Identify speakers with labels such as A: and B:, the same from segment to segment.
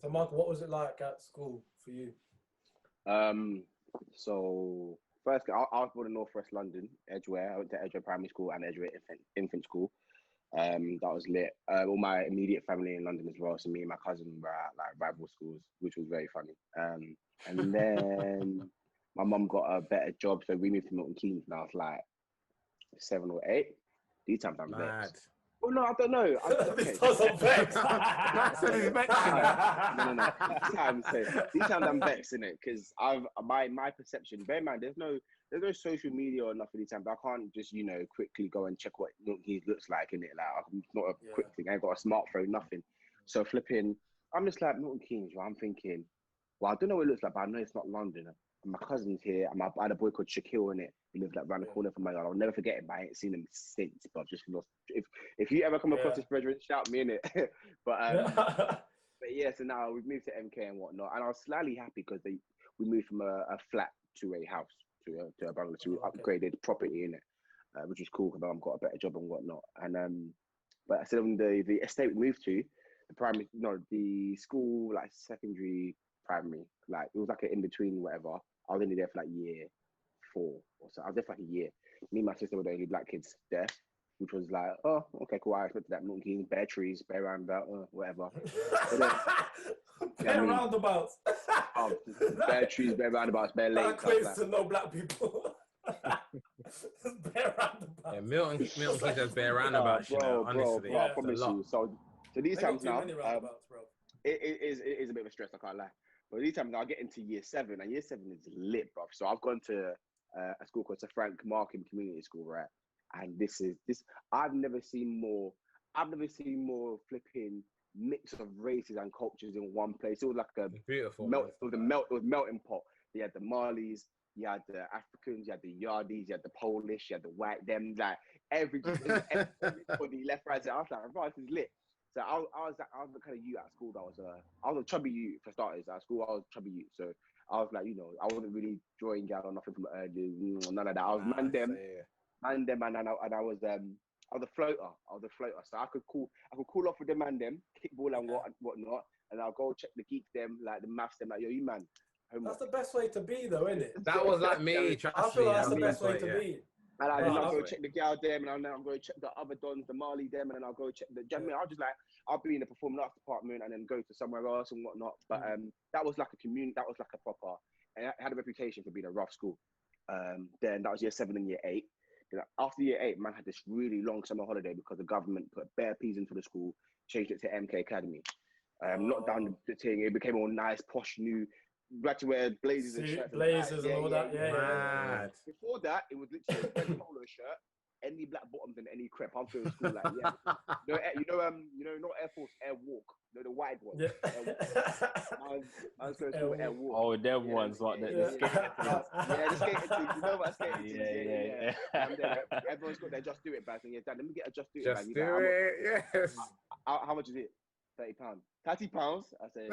A: So, Mark, what was it like at school for you?
B: Um, so first, I was born in Northwest London, Edgware. I went to Edgware Primary School and Edgware Infant School. That was lit. All my immediate family in London as well. So me and my cousin were at like rival schools, which was very funny. And then my mum got a better job, so we moved to Milton Keynes. And I was like 7 or 8. These times I'm
C: Mad.
B: vexed. Oh no, I don't know.
A: This doesn't vex.
C: That's what he's vexing.
B: No. These times I'm vexed in it because my perception. Bear in mind, there's no social media or nothing these times. I can't just quickly go and check what Milton Keynes looks like in it. Like it's not a quick thing. I ain't got a smartphone, nothing. So flipping, I'm just like Milton Keynes. Well, I'm thinking, well, I don't know what it looks like, but I know it's not London. And my cousin's here, and I had a boy called Shaquille in it. He lives like around the corner from my yard. I'll never forget him, but I ain't seen him since. But I've just lost. If you ever come across this brethren, shout me in it. but yeah, so now we've moved to MK and whatnot, and I was slightly happy because we moved from a flat to a house to a bungalow, so we upgraded property in it, which is cool because I've got a better job and whatnot. And but I said on the estate we moved to, the school, like secondary primary, like it was like an in between whatever. I was only there for like year 4 or so. I was there for like a year. Me and my sister were the only black kids there, which was like, oh, okay, cool. I expected that. Milton Keynes, bare trees, bare roundabout, whatever.
A: Bare roundabouts.
B: Bare trees, bare roundabouts, bare lakes.
A: That equates to no black people. Bare roundabouts.
C: Yeah, Milton Keynes has bare roundabouts, honestly.
B: Bro, I promise you. So these times now,
A: bro.
B: It is a bit of a stress, I can't lie. But these times now I get into year 7, and year 7 is lit, bro. So I've gone to a school called Sir Frank Markham Community School, right? And this I've never seen more flipping mix of races and cultures in one place. It was like a
C: beautiful
B: it was melting pot. You had the Malis, you had the Africans, you had the Yardis, you had the Polish, you had the white, them, like everybody left, right, center. I was like, right, this is lit. So I was the kind of youth at school that I was a chubby youth for starters. At school, I was a chubby youth. So I was like, I wasn't really drawing out or nothing from early, none of that. I was man them, and I was a floater. So I could call off with the man them, kickball and whatnot, and I'll go check the geeks them, like the maths them, like yo, you man.
A: That's the best way to be, though, isn't it?
C: That was like me.
A: I feel that's the best way to be.
B: And I'll go check the gal them, and I'll go check the other dons, the Marley them, and then I'll go check the. I'll be in the performing arts department and then go to somewhere else and whatnot. But that was like a community. That was like a proper. And it had a reputation for being a rough school. Then that was year 7 and year 8. After year 8, man had this really long summer holiday because the government put bare peas into the school, changed it to MK Academy. Locked down the thing. It became all nice, posh, new. We had to wear blazers and shirts.
A: Blazers and all that, yeah.
B: Before that, it was literally a red polo shirt, any black bottoms and any crepe. I'm feeling school like, yeah. Not Air Force, Air Walk. The white ones.
A: Yeah.
B: I was going to school with Air Walk.
D: Oh, them ones, what the skating things.
B: Yeah, the skating things. You know what skating things?
D: Yeah.
B: Everyone's got their Just Do It bags. And yeah, Dad, let me get a Just Do It bag.
C: Just do it, yes.
B: How much is it? £30. £30? I say,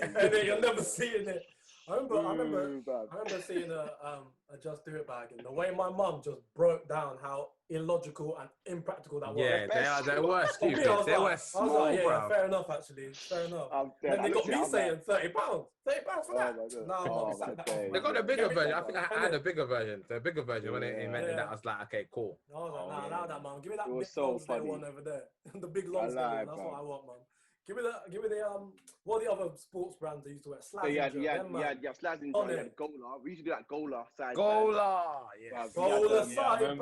A: And then you're never seeing it. I remember seeing a Just Do It bag, and the way my mum just broke down how illogical and impractical that was.
C: Yeah, they were stupid. They were small,
A: I was like,
C: bro.
A: Fair enough, actually. Fair enough. Then they got me saying £30. £30 for that.
C: They got a bigger version. I think I had a bigger version. The bigger version when it invented that, I was like, okay, cool.
A: I was like, allow that, man. Give me that big long one over there. The big long one. That's what I want, man. Give me the what are the other sports brands they used to wear? Slazenger.
B: Yeah, Slazenger, yeah, Gola. We used to do that Gola side.
C: Gola, yes.
A: Gola side,
D: it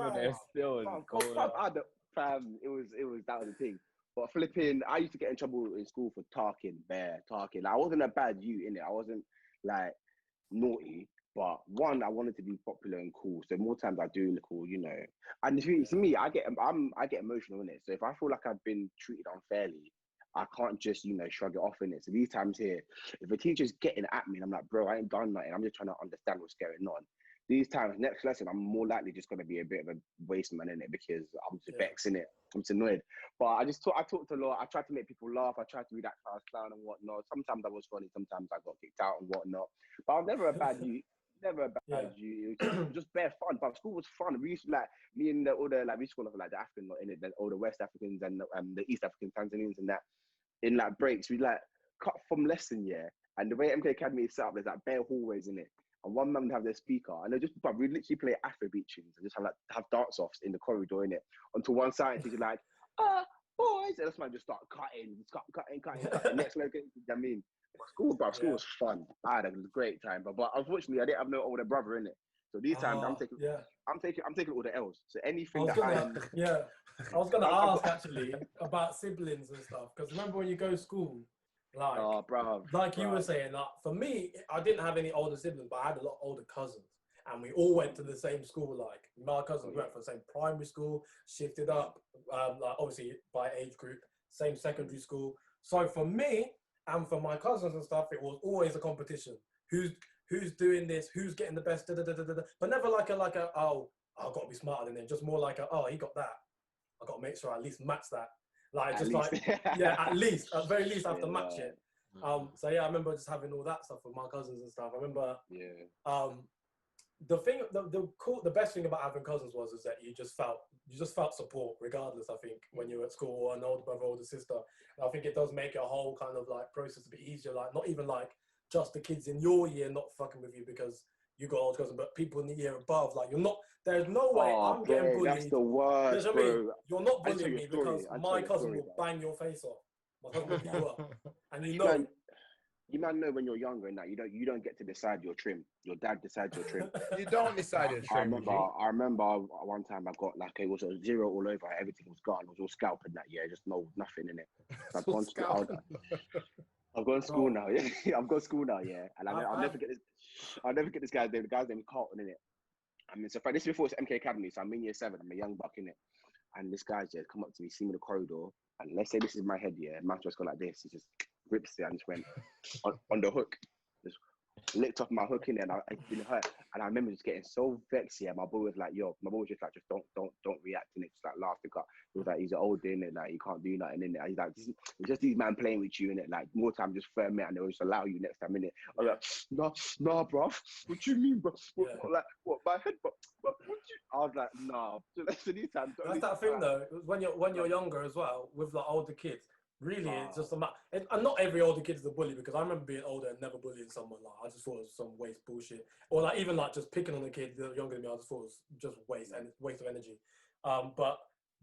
B: was that was the thing. But flipping, I used to get in trouble in school for talking. Like, I wasn't a bad youth in it. I wasn't like naughty. But one, I wanted to be popular and cool. So more times I do look cool, And to me, I get emotional in it. So if I feel like I've been treated unfairly, I can't just, shrug it off in it. So these times here, if a teacher's getting at me and I'm like, bro, I ain't done nothing. I'm just trying to understand what's going on. These times, next lesson, I'm more likely just going to be a bit of a waste man in it because I'm just vexing it. I'm just annoyed. But I talked a lot. I tried to make people laugh. I tried to be that class clown and whatnot. Sometimes I was funny. Sometimes I got kicked out and whatnot. But I was never a bad youth. Never a bad youth. It was just bare fun. But school was fun. We used to me and all the we used to call it the African lot in it, all the West Africans and the East African Tanzanians and that. in like breaks, we like cut from lesson, yeah. And the way MK Academy is set up, there's like bare hallways in it. And one man would have their speaker, and they just, but we literally play Afrobeat tunes and just have dance offs in the corridor in it. Until one side, she's like, boys, and this man just start cutting. Next level, I mean, school was fun. I had a great time, but unfortunately, I didn't have no older brother in it. So these times, I'm taking all the L's. So anything
A: I was gonna ask actually about siblings and stuff, because remember when you go to school, like you were saying, like for me, I didn't have any older siblings, but I had a lot of older cousins, and we all went to the same school. Like my cousins went from the same primary school, shifted up, like obviously by age group, same secondary school. So for me and for my cousins and stuff, it was always a competition. Who's doing this? Who's getting the best? But never like a oh, I've got to be smarter than him. Just more like oh, he got that. I got to make sure I at least match that. Like just like at least at very least I have to match it. So yeah, I remember just having all that stuff with my cousins and stuff. I remember the best thing about having cousins is that you just felt support regardless. I think when you're at school, or an older brother, older sister, and I think it does make a whole kind of like process a bit easier. Like not even like just the kids in your year not fucking with you because you got older cousins, but people in the year above, like you're not. There's no way I'm getting bullied.
B: That's the worst, bro.
A: You're not bullying me because my cousin will bang your face off. My cousin will beat you up, and you know.
B: You might know when you're younger and that you don't get to decide your trim. Your dad decides your trim.
C: You don't decide your trim.
B: I remember one time I got like it was a 0 all over. Everything was gone. It was all scalping that year. Just nothing in it. So I've gone to school now. Yeah, I've got school now. Yeah, and I'll never get this. I'll never get this guy's name. The guy's name is Carlton in it. I mean, so this is before it's MK Academy. So I'm in year 7. I'm a young buck in it. And this guy's just come up to me, see me in the corridor, and let's say this is my head. Yeah, man's just gone like this. He just rips it and just went on the hook. Just licked off my hook in there, and I've been hurt. And I remember just getting so vexed. Yeah, my boy was like, just don't react in it. Just like laugh the cut. He was like, he's old in it, like he can't do nothing in it. He's like, it's just these man playing with you in it. Like more time, just firm it, and they'll just allow you next time in it. I was like, nah, bro. What you mean, bro? What my head, bro? What you? I was like, nah. So these times,
A: that's that thing though. When you're younger as well, with like older kids. Really, it's just and not every older kid is a bully, because I remember being older and never bullying someone. Like I just thought it was some waste bullshit, or like even like just picking on the kids that are younger than me. I just thought it was just waste of energy. But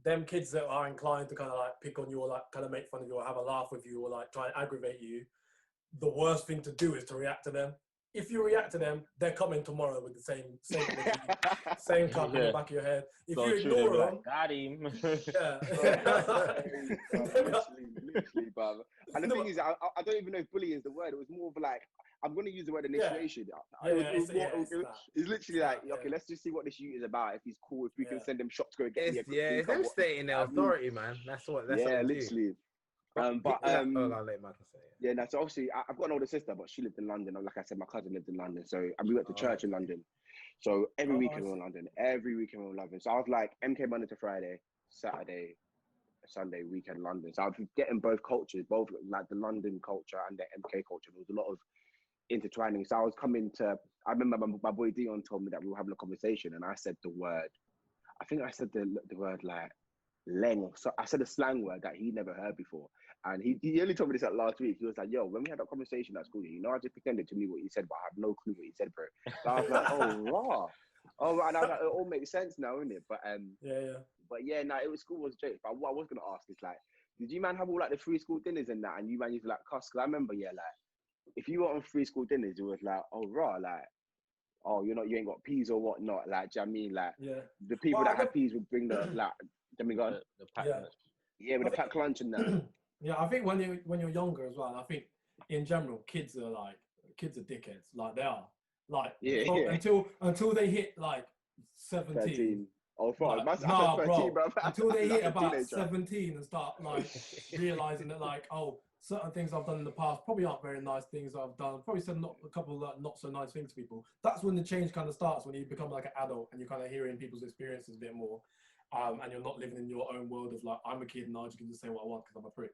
A: them kids that are inclined to kind of like pick on you or like kind of make fun of you or have a laugh with you or like try and aggravate you, the worst thing to do is to react to them. If you react to them, they're coming tomorrow with the same cup in the back of your head. If you ignore them,
D: got him.
B: Literally, brother. And the thing is, I don't even know if bullying is the word. It was more of like, I'm going to use the word initiation. It's literally like, okay, let's just see what this shoot is about. If he's cool, if we can send him shots to go get me.
C: It's them stating their authority, man. That's what
B: literally.
C: I'll let Michael say it.
B: Yeah, so obviously I've got an older sister, but she lived in London. Like I said, my cousin lived in London, and we went to church in London. So every weekend we were in London. So I was like MK Monday to Friday, Saturday, Sunday, weekend London. So I was getting both cultures, both like the London culture and the MK culture. There was a lot of intertwining. So I was coming to. I remember my boy Dion told me that we were having a conversation, and I said the word. I think I said the word like leng. So I said a slang word that he never heard before. And he only told me this last week. He was like, yo, when we had that conversation at school, I just pretended to me what he said, but I have no clue what he said, bro. So I was like, oh, raw. And I was like, it all makes sense now, isn't it? But school was a joke. But what I was going to ask is like, did you man have all like the free school dinners and that? And you man used to like cuss? Because I remember, like, if you were on free school dinners, it was like, oh, raw, like, oh, you ain't got peas or whatnot. Like, do you know what I mean? Like, the people that had peas would bring the, like, the packed lunch. Yeah, with the packed lunch and that.
A: Yeah, I think when you're younger as well, I think in general, kids are dickheads. Like they are. Like until they hit like 17.
B: 13. Oh, fuck.
A: Like, 13, bro. Until they hit about 17 and start like realizing that like, oh, certain things I've done in the past probably aren't very nice things I've done. Probably said a couple of not so nice things to people. That's when the change kind of starts, when you become like an adult and you're kind of hearing people's experiences a bit more. And you're not living in your own world of like, I'm a kid and I just can just say what I want because I'm a prick.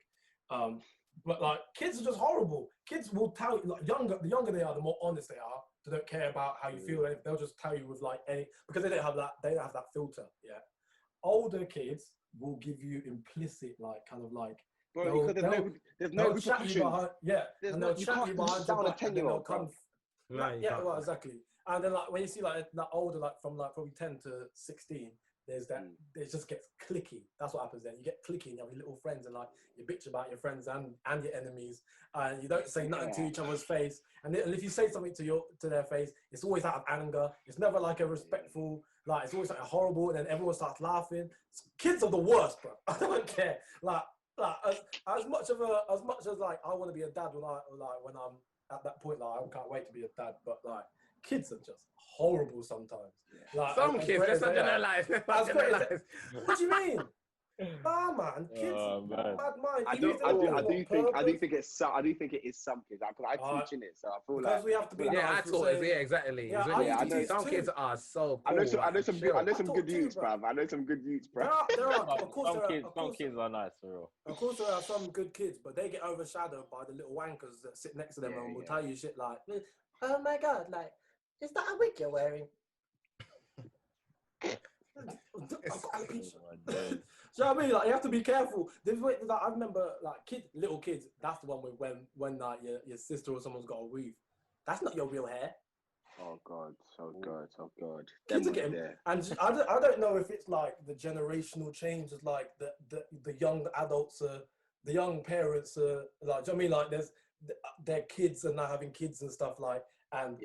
A: But like kids are just horrible. Kids will tell you, like the younger they are, the more honest they are. They don't care about how you feel. They'll just tell you with like because they don't have that filter. Yeah. Older kids will give you implicit like kind of like
B: Bro, because there's no repercussions.
A: And they'll chat you behind your back, and then they'll come. Well, exactly. And then like when you see like older, like from like probably 10 to 16, there's that it just gets cliquey. That's what happens then. You get cliquey and you have your little friends and like you bitch about your friends and your enemies, and you don't say nothing to each other's face. And if you say something to their face, it's always out of anger. It's never like a respectful, like it's always like a horrible, and then everyone starts laughing. Kids are the worst, bro. I don't care. Like as much as like I want to be a dad when I'm at that point, like I can't wait to be a dad, but like kids are just horrible sometimes. Like,
C: some kids, let's not generalize.
A: What do you mean? Nah, man, kids, bad mind.
B: I do think it is some kids. I teach in it, so I feel like
A: we have to be.
C: I taught it. Yeah, exactly. I know some kids are so.
B: I know some good youths, bruv. I know some good youths, bruv.
D: Some kids are nice, for real.
A: Of course, there are some good kids, but they get overshadowed by the little wankers that sit next to them and will tell you shit like, "Oh my god, like, is that a wig you're wearing?" So I mean, like, you have to be careful. Like, I remember, like, little kids. That's the one when like your sister or someone's got a weave. That's not your real hair.
B: Oh god, so god.
A: Kids are getting, and I don't know if it's like the generational change. Is like the young adults, the young parents, like, do you know what I mean? Like, their kids are now having kids and stuff like. And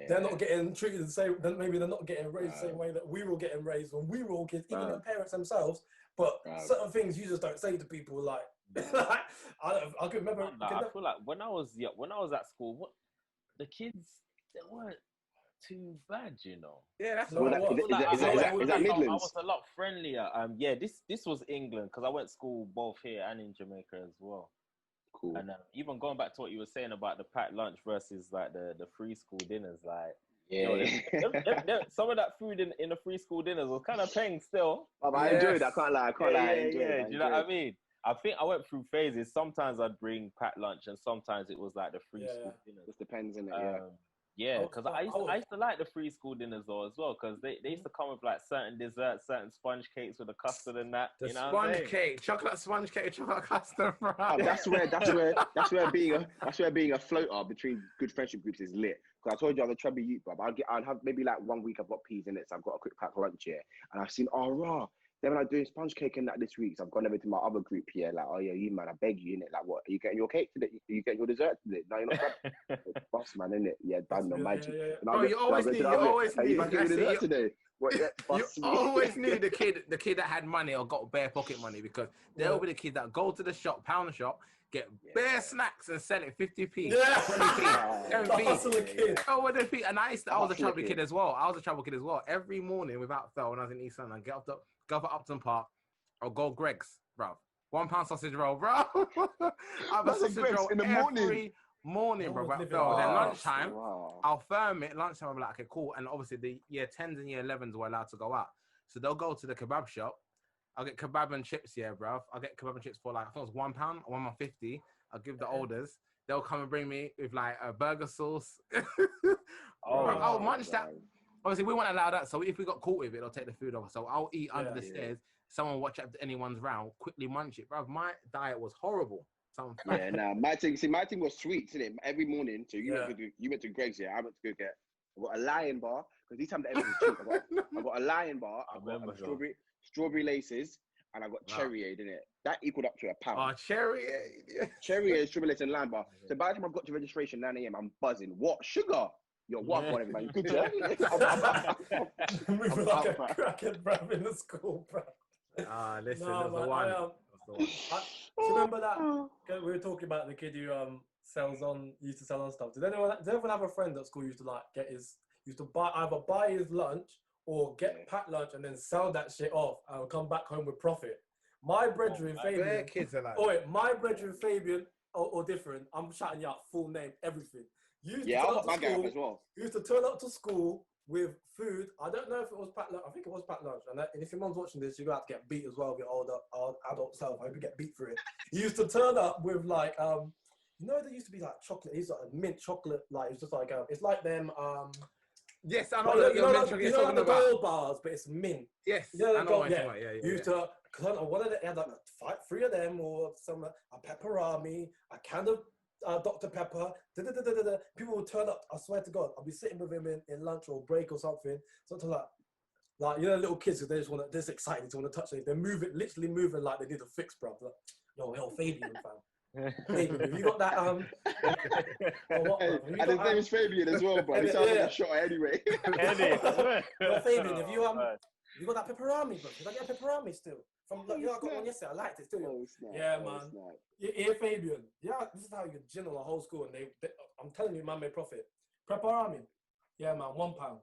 A: they're not getting treated the same. Maybe they're not getting raised the same way that we were getting raised when we were all kids, even their parents themselves. But certain things you just don't say to people. Like, I can remember.
D: I feel like when I was at school, the kids, they weren't too bad, you know.
C: Yeah, that's
B: is that Midlands?
D: I was a lot friendlier. This was England because I went to school both here and in Jamaica as well. Cool. And even going back to what you were saying about the packed lunch versus like the free school dinners, like some of that food in the free school dinners was kind of paying still.
B: I enjoyed that. I can't lie.
D: Do you know what I mean? I think I went through phases. Sometimes I'd bring packed lunch, and sometimes it was like the free school dinners.
B: It depends, innit?
D: Yeah, because I used to like the free school dinners though as well, because they used to come with like certain desserts, certain sponge cakes with the custard and that.
C: The sponge cake, chocolate sponge cake, chocolate custard.
B: That's where being a floater between good friendship groups is lit. Because I told you I'm a chubby youth, bruv. I'll have maybe like 1 week I've got peas in it, so I've got a quick pack lunch here, and I've seen Then when I'm doing sponge cake and that this week, so I've gone over to my other group here, like, oh yeah, you man, I beg you, innit? Like, what, are you getting your cake today? Are you getting your dessert today? No, you're not. Boss man, innit? Yeah, done the magic.
C: Oh, you always need.
B: You getting your dessert today?
C: You always need the kid that had money or got bare pocket money, because they'll be the kids that go to the shop, pound shop, get bare snacks and sell it 50p, 20p, 10p. Oh, what the fee? And I was a trouble kid as well. Every morning without fail when I was in East London, get up to go for Upton Park or go Greg's, bro. £1 sausage roll, bro. I have a sausage roll in the morning, bro. Then lunchtime, I'll firm it. Lunchtime, I'm like, okay, cool. And obviously the year 10s and year 11s were allowed to go out. So they'll go to the kebab shop. I'll get kebab and chips, bro. I'll get kebab and chips for like, I think it was £1 or £1.50. I'll give the olders. They'll come and bring me with like a burger sauce. I'll munch that. Obviously, we won't allow that. So if we got caught with it, they'll take the food off. So I'll eat under the stairs. Someone watch up to anyone's round, quickly munch it, bro. My diet was horrible.
B: My thing was sweet, isn't it? Every morning. So you went to Greg's, I went to go get. I got a Lion bar because these times everything's cheap. I got a Lion bar. I got strawberry laces, and I got cherry aid in it. That equaled up to £1.
C: Oh, cherry aid.
B: Cherry aid, strawberry laces, and Lion bar. So by the time I got to registration 9 a.m, I'm buzzing. What sugar? Yo, what on everybody? Good job.
A: Moving like a crackhead, bruv, in the school, bruv.
C: Listen, that's the one.
A: Do you remember that? We were talking about the kid who used to sell on stuff. Did anyone have a friend at school who used to buy his lunch or get packed lunch and then sell that shit off and come back home with profit? My brethren, Fabian.
C: Kids are like
A: my brethren, Fabian, or different. I'm shouting you out full name, everything. Used to turn up to school with food. I don't know if it was packed lunch. I think it was packed lunch. And if your mum's watching this, you're going to have to get beat as well with your older adult self. I hope you get beat for it. He used to turn up with like, there used to be like chocolate. He's like a mint chocolate. Like, it's just like, it's like them.
C: Yes, I know.
A: You know like the gold bars, but it's mint.
C: Yes,
A: I know. Yeah. He used to because I wanted to add like 3 of them or some a pepperami, a can of Dr. Pepper. People would turn up. I swear to God, I'll be sitting with him in lunch or break or something. Something like you know, little kids, they just want to, they're excited to want to touch it. They're literally moving like they need a fix, bro. Like, yo, Fabian, fam. Fabian, have you got that?
B: And his name is Fabian as well, bro. He sounds like a shot anyway.
A: Yo, Fabian, have you got that pepperami, bro? Did I get a pepperami still? From I got one yesterday. I liked it still. Yeah, man. Yeah, Fabian. Yeah, this is how you can gin on a whole school, and they I'm telling you, man, made profit. Pepperami. Yeah, man, £1.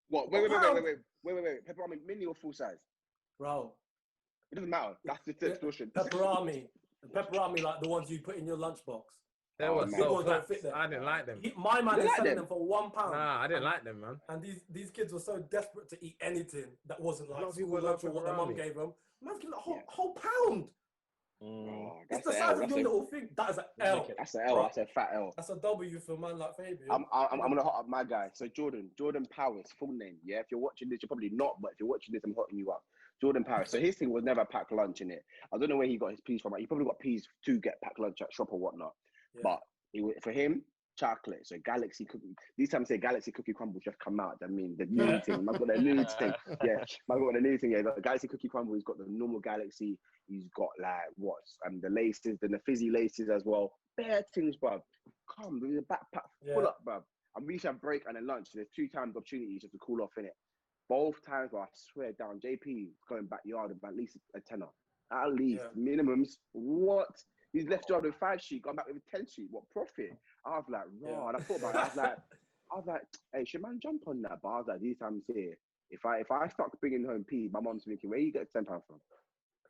B: What? Wait. Pepperami mini or full size?
A: Bro.
B: It doesn't matter. That's the extortion.
A: Pepperami, like the ones you put in your lunchbox.
C: They were so fat. I didn't like them.
A: My man is selling them for £1.
C: Nah, I didn't like them, man.
A: And these kids were so desperate to eat anything that wasn't like school lunch or what their mum gave them. Man's giving a whole pound. It's the size of your little thing. That is an L.
B: That's an L. That's a fat L.
A: That's a W for a man like Fabian.
B: I'm gonna hot up my guy. So Jordan Powers, full name. Yeah, if you're watching this, you're probably not, but if you're watching this, I'm hotting you up. Jordan Powers. So his thing was never packed lunch in it. I don't know where he got his peas from. He probably got peas to get packed lunch at shop or whatnot. Yeah. But for him, chocolate. So Galaxy cookie. These times say Galaxy cookie crumbles just come out. I mean the new thing. I've got the new thing. Yeah, I've got the new thing. Yeah, the Galaxy cookie crumble. He's got the normal Galaxy. He's got like the laces, then the fizzy laces as well. Bare things, bruv. Come, there's a backpack full up, bruv. And we should have break and then lunch. There's 2 times opportunities just to cool off in it. Both times, I swear down, JP going backyard with at least a tenner. At least minimums. What? He's left yard with 5 sheet, gone back with a 10 sheet. What profit? I was like, raw. And I thought about it. I was like, hey, should man jump on that? But I was like, these times here, if I start bringing home peas, my mom's thinking, where you get £10 from?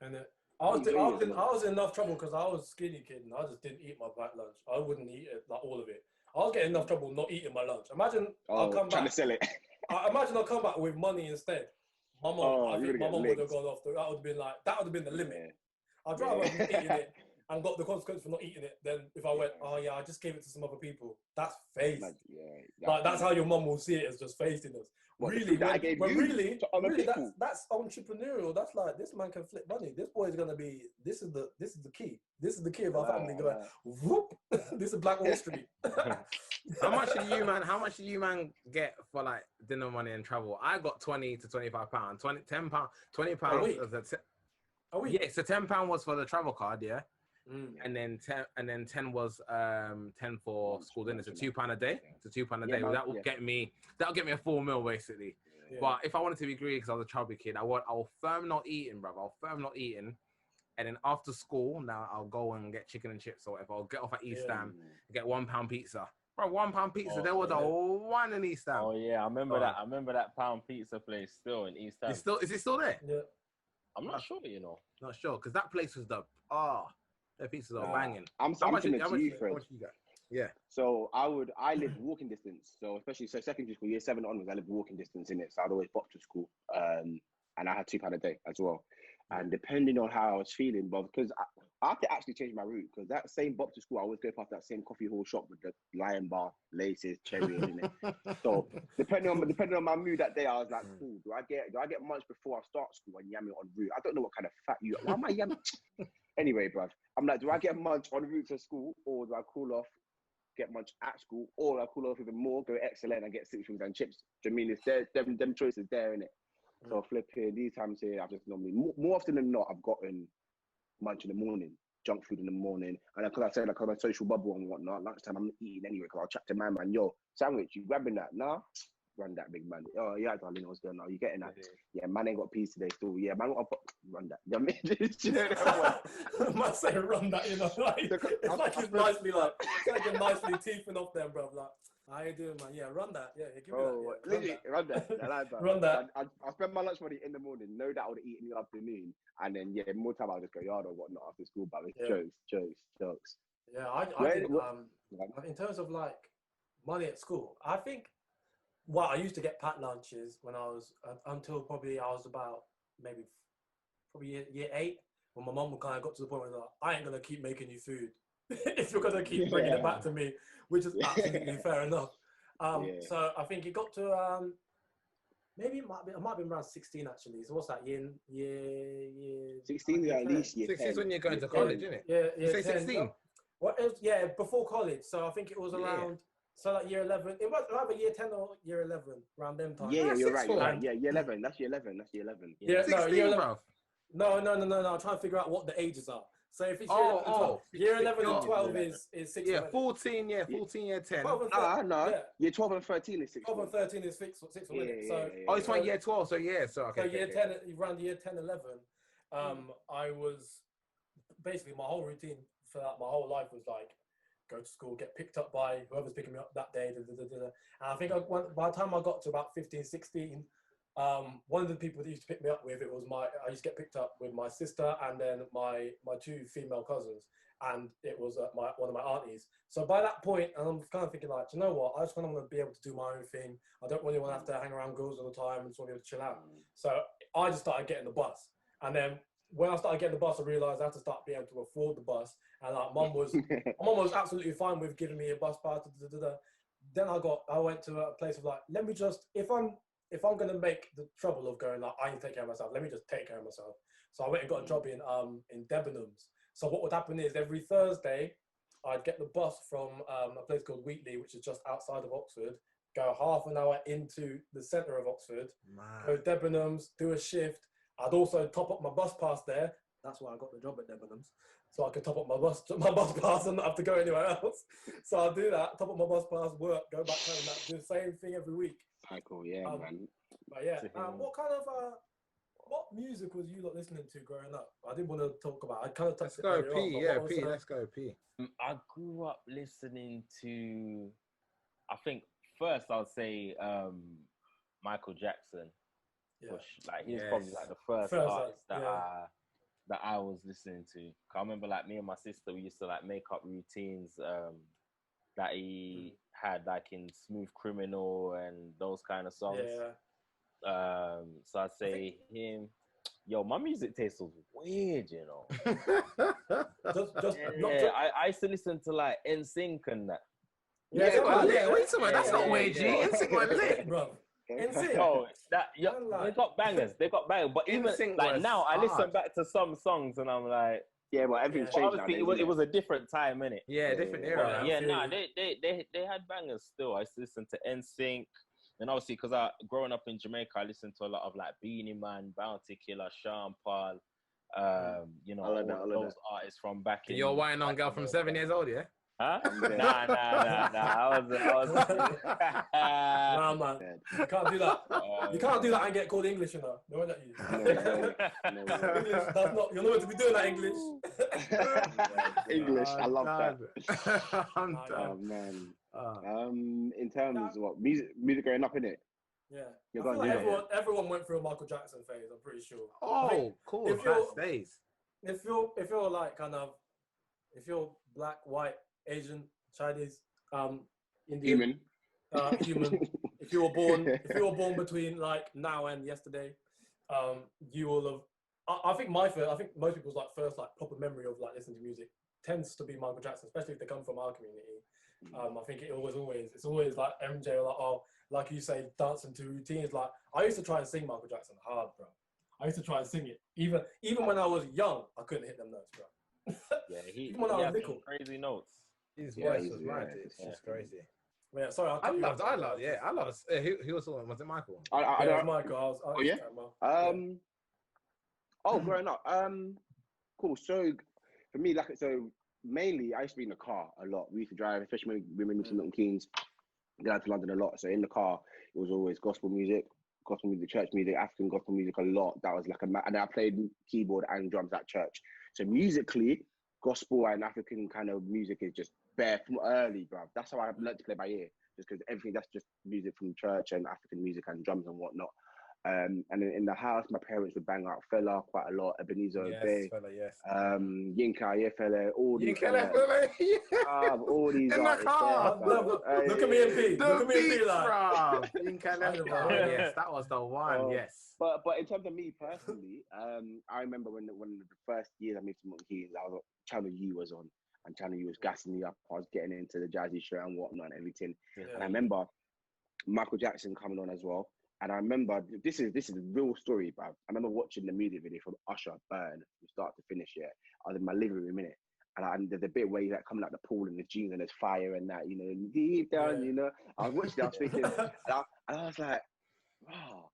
A: And I was in enough trouble because I was a skinny kid and I just didn't eat my back lunch. I wouldn't eat it, like all of it. I was getting enough trouble not eating my lunch. Imagine I'll come back.
B: Trying to sell it.
A: Imagine I'll come back with money instead. My mom, I think my mom would have gone off. That would have been the limit. I'd rather have eaten it and got the consequence for not eating it than if I went, I just gave it to some other people. That's faith. That's how your mom will see it, as just faithiness. Really, that's entrepreneurial. That's like, this man can flip money. This boy is gonna be. This is the key. This is the key of our family. Going, whoop. This is Black Wall Street.
C: How much do you man get for like dinner money and travel? I got £20 to £25, £10, £20.
A: A week.
C: Yeah, so £10 was for the travel card, yeah. And then 10 was 10 for school dinner. So £2 a day. £2 a day. That'll get me a full meal basically. Yeah. But if I wanted to be greedy because I was a chubby kid, I'll firm not eating, brother. I'll firm not eating. And then after school, now I'll go and get chicken and chips or whatever. I'll get off at East Ham, get £1 pizza. Bro, £1 pizza. There was a one in East Ham.
D: Oh yeah, I remember that. I remember that pound pizza place still in East Ham.
C: Is it still there?
A: Yeah.
D: I'm not sure, you know.
C: Not sure, because that place was their pizzas are banging.
B: I'm sending it to you, Fred.
C: Yeah.
B: So I live walking distance. So especially secondary school, year 7 onwards, I live walking distance in it. So I'd always bop to school. And I had £2 a day as well. And depending on how I was feeling, but because I had to actually change my route, because that same bop to school, I always go past that same coffee hall shop with the lion bar, laces, cherries in it. So depending on my mood that day, I was like, cool, do I get munch before I start school and yam it on route? I don't know what kind of fat you are. Why am I yamming? Anyway, bruv, I'm like, do I get munch on route to school, or do I cool off, get munch at school, or do I cool off even more, go excellent and get 6 wings and chips? Do you mean it's there, them choices there, innit? So flipping these times here, I've just normally more often than not, I've gotten munch in the morning, junk food in the morning, and because I said like I'm a social bubble and whatnot, lunchtime I'm not eating anyway because I'll chat to my man, yo, sandwich, you grabbing that? Nah, run that, big man. Oh yeah, darling, what's going on? You getting that? Yeah, man ain't got peas today still. Yeah, man, run that. You know what I mean?
A: Might say run that, you know, like it's like he's nicely teething off them, bro. Like, how you doing, man? Yeah, run that. Yeah, give me that. Yeah,
B: literally, run that. I like that.
A: Run that.
B: I spend my lunch money in the morning, know that I would eat in the afternoon, and then more time I'll just go yard or whatnot after school. But it's jokes.
A: Yeah, I think in terms of like money at school, I think I used to get packed lunches when I was until probably I was about probably year 8, when my mum kind of got to the point where like, I ain't gonna keep making you food if you're gonna keep bringing it back to me, which is absolutely fair enough. So I think it got to Maybe it might have been around 16 actually. So what's that? Year
B: 16
A: year
B: at least year
C: 16 is
B: 10.
C: when you're going to
B: Year
C: college,
B: 10.
C: isn't it?
A: Yeah,
C: You say 16?
A: What else? Yeah, before college. So I think it was around. So like year 11. It was either year 10 or year 11 around them times.
B: Yeah, you're right. You're right.
A: And,
B: Yeah, year 11. That's year 11. That's year 11.
A: Yeah,
C: 16,
A: no, year 11.
C: bruv.
A: No. I'm trying to figure out what the ages are. So if it's year 11 and 12, year 11 and 12 is 6.
C: Yeah, 14, year 10.
A: 12 and 13,
B: No.
A: yeah.
B: Year 12 and 13 is 6.
A: 12 and 13 is 6 minutes. So
C: it's one year 12, so yeah. So, okay.
A: So year 10, around year 10, 11, I was basically my whole routine for that, my whole life was like go to school, get picked up by whoever's picking me up that day. And I think by the time I got to about 15, 16, one of the people that used to pick me up with, I used to get picked up with my sister and then my 2 female cousins, and it was one of my aunties. So by that point, and I'm kind of thinking like, you know what, I just kind of want to be able to do my own thing. I don't really want to have to hang around girls all the time and just want to be able to chill out. So I just started getting the bus, and then when I started getting the bus, I realised I had to start being able to afford the bus, and like my mum was absolutely fine with giving me a bus pass. Then I went to a place of like, let me just, if I'm going to make the trouble of going like, I need to take care of myself, let me just take care of myself. So I went and got a job in Debenhams. So what would happen is every Thursday, I'd get the bus from a place called Wheatley, which is just outside of Oxford, go half an hour into the centre of Oxford, go to Debenhams, do a shift. I'd also top up my bus pass there. That's why I got the job at Debenhams. So I could top up my bus pass and not have to go anywhere else. So I'll do that, top up my bus pass, work, go back home, do the same thing every week.
B: Cycle, yeah, man.
A: But yeah, what kind of what music was you lot listening to growing up? I didn't want to talk about. I kind of touched it earlier on,
C: P. Let's go P.
D: I grew up listening to, I think first I'll say Michael Jackson.
A: Yeah.
D: Like he was probably like the first artist that I was listening to. I remember like me and my sister, we used to like make up routines that he had like in Smooth Criminal and those kind of songs.
A: Yeah.
D: So I'd say him. Yo, my music taste was weird, you know. I used to listen to like NSYNC and that.
C: Yeah, what are you talking about? That's not weird, G. NSYNC was lit,
A: bro. NSYNC.
D: Oh, they got bangers. But even like now, I listen back to some songs and I'm like,
B: yeah, but everything's changed.
D: Obviously, it was a different time, innit?
C: Yeah, different era.
D: They had bangers still. I used to listen to NSYNC. And obviously, because growing up in Jamaica, I listened to a lot of like Beanie Man, Bounty Killer, Sean Paul, those artists from back in.
C: You're a wine on girl from 7 years old, yeah?
D: Huh? Nah. I was.
A: Nah, man. You can't do that. You can't do that and get called English, you know. They won't let you. No. English, that's not. You're not meant to be doing that English.
B: English, I love that.
C: I'm done.
B: Oh man. In terms of what music growing up, innit?
A: Yeah.
B: You're
A: I feel like everyone went through a Michael Jackson phase. I'm pretty sure.
C: Oh, cool.
A: If you're like kind of, if you're black, white, Asian, Chinese, Indian, human. If you were born between like now and yesterday, you will have. I think most people's like first like proper memory of like listening to music tends to be Michael Jackson, especially if they come from our community. I think it's always like MJ or like, like you say, dancing to routines. Like I used to try and sing Michael Jackson hard, bro. I used to try and sing it. Even when I was young, I couldn't hit them notes, bro.
D: Yeah,
A: even when I was little.
D: Crazy notes.
C: His voice was mad. It's just crazy.
A: Yeah, sorry.
C: I love. Who was the one? Was it Michael?
A: It was Michael.
B: Growing up. Cool. So for me, mainly I used to be in the car a lot. We used to drive, especially when we moved to Milton Keynes, get out to London a lot. So in the car, it was always gospel music, church music, African gospel music a lot. That was like and I played keyboard and drums at church. So musically, gospel and African kind of music is just bare from early, bruv. That's how I learned to play by ear, just because everything that's just music from church and African music and drums and whatnot. And then in the house, my parents would bang out Fela quite a lot, Ebenezer Obey, Yinka, Fela, all these all these
C: in the car.
A: Look at me and P. Look at me and P, like.
C: Yes, that was the one. Yes.
B: But in terms of me personally, I remember when the first years I moved to Milton Keynes, Channel U was on, and Channel U was gassing me up. I was getting into the jazzy show and whatnot and everything. Yeah. And I remember Michael Jackson coming on as well. And I remember this is a real story, bruv. I remember watching the music video from Usher Burn from start to finish. Yeah, I was in my living room in it, and there's a bit where he's like coming out the pool in the jeans and there's fire and that, you know, deep down, you know. I was watching it, I was thinking, and I was like, wow,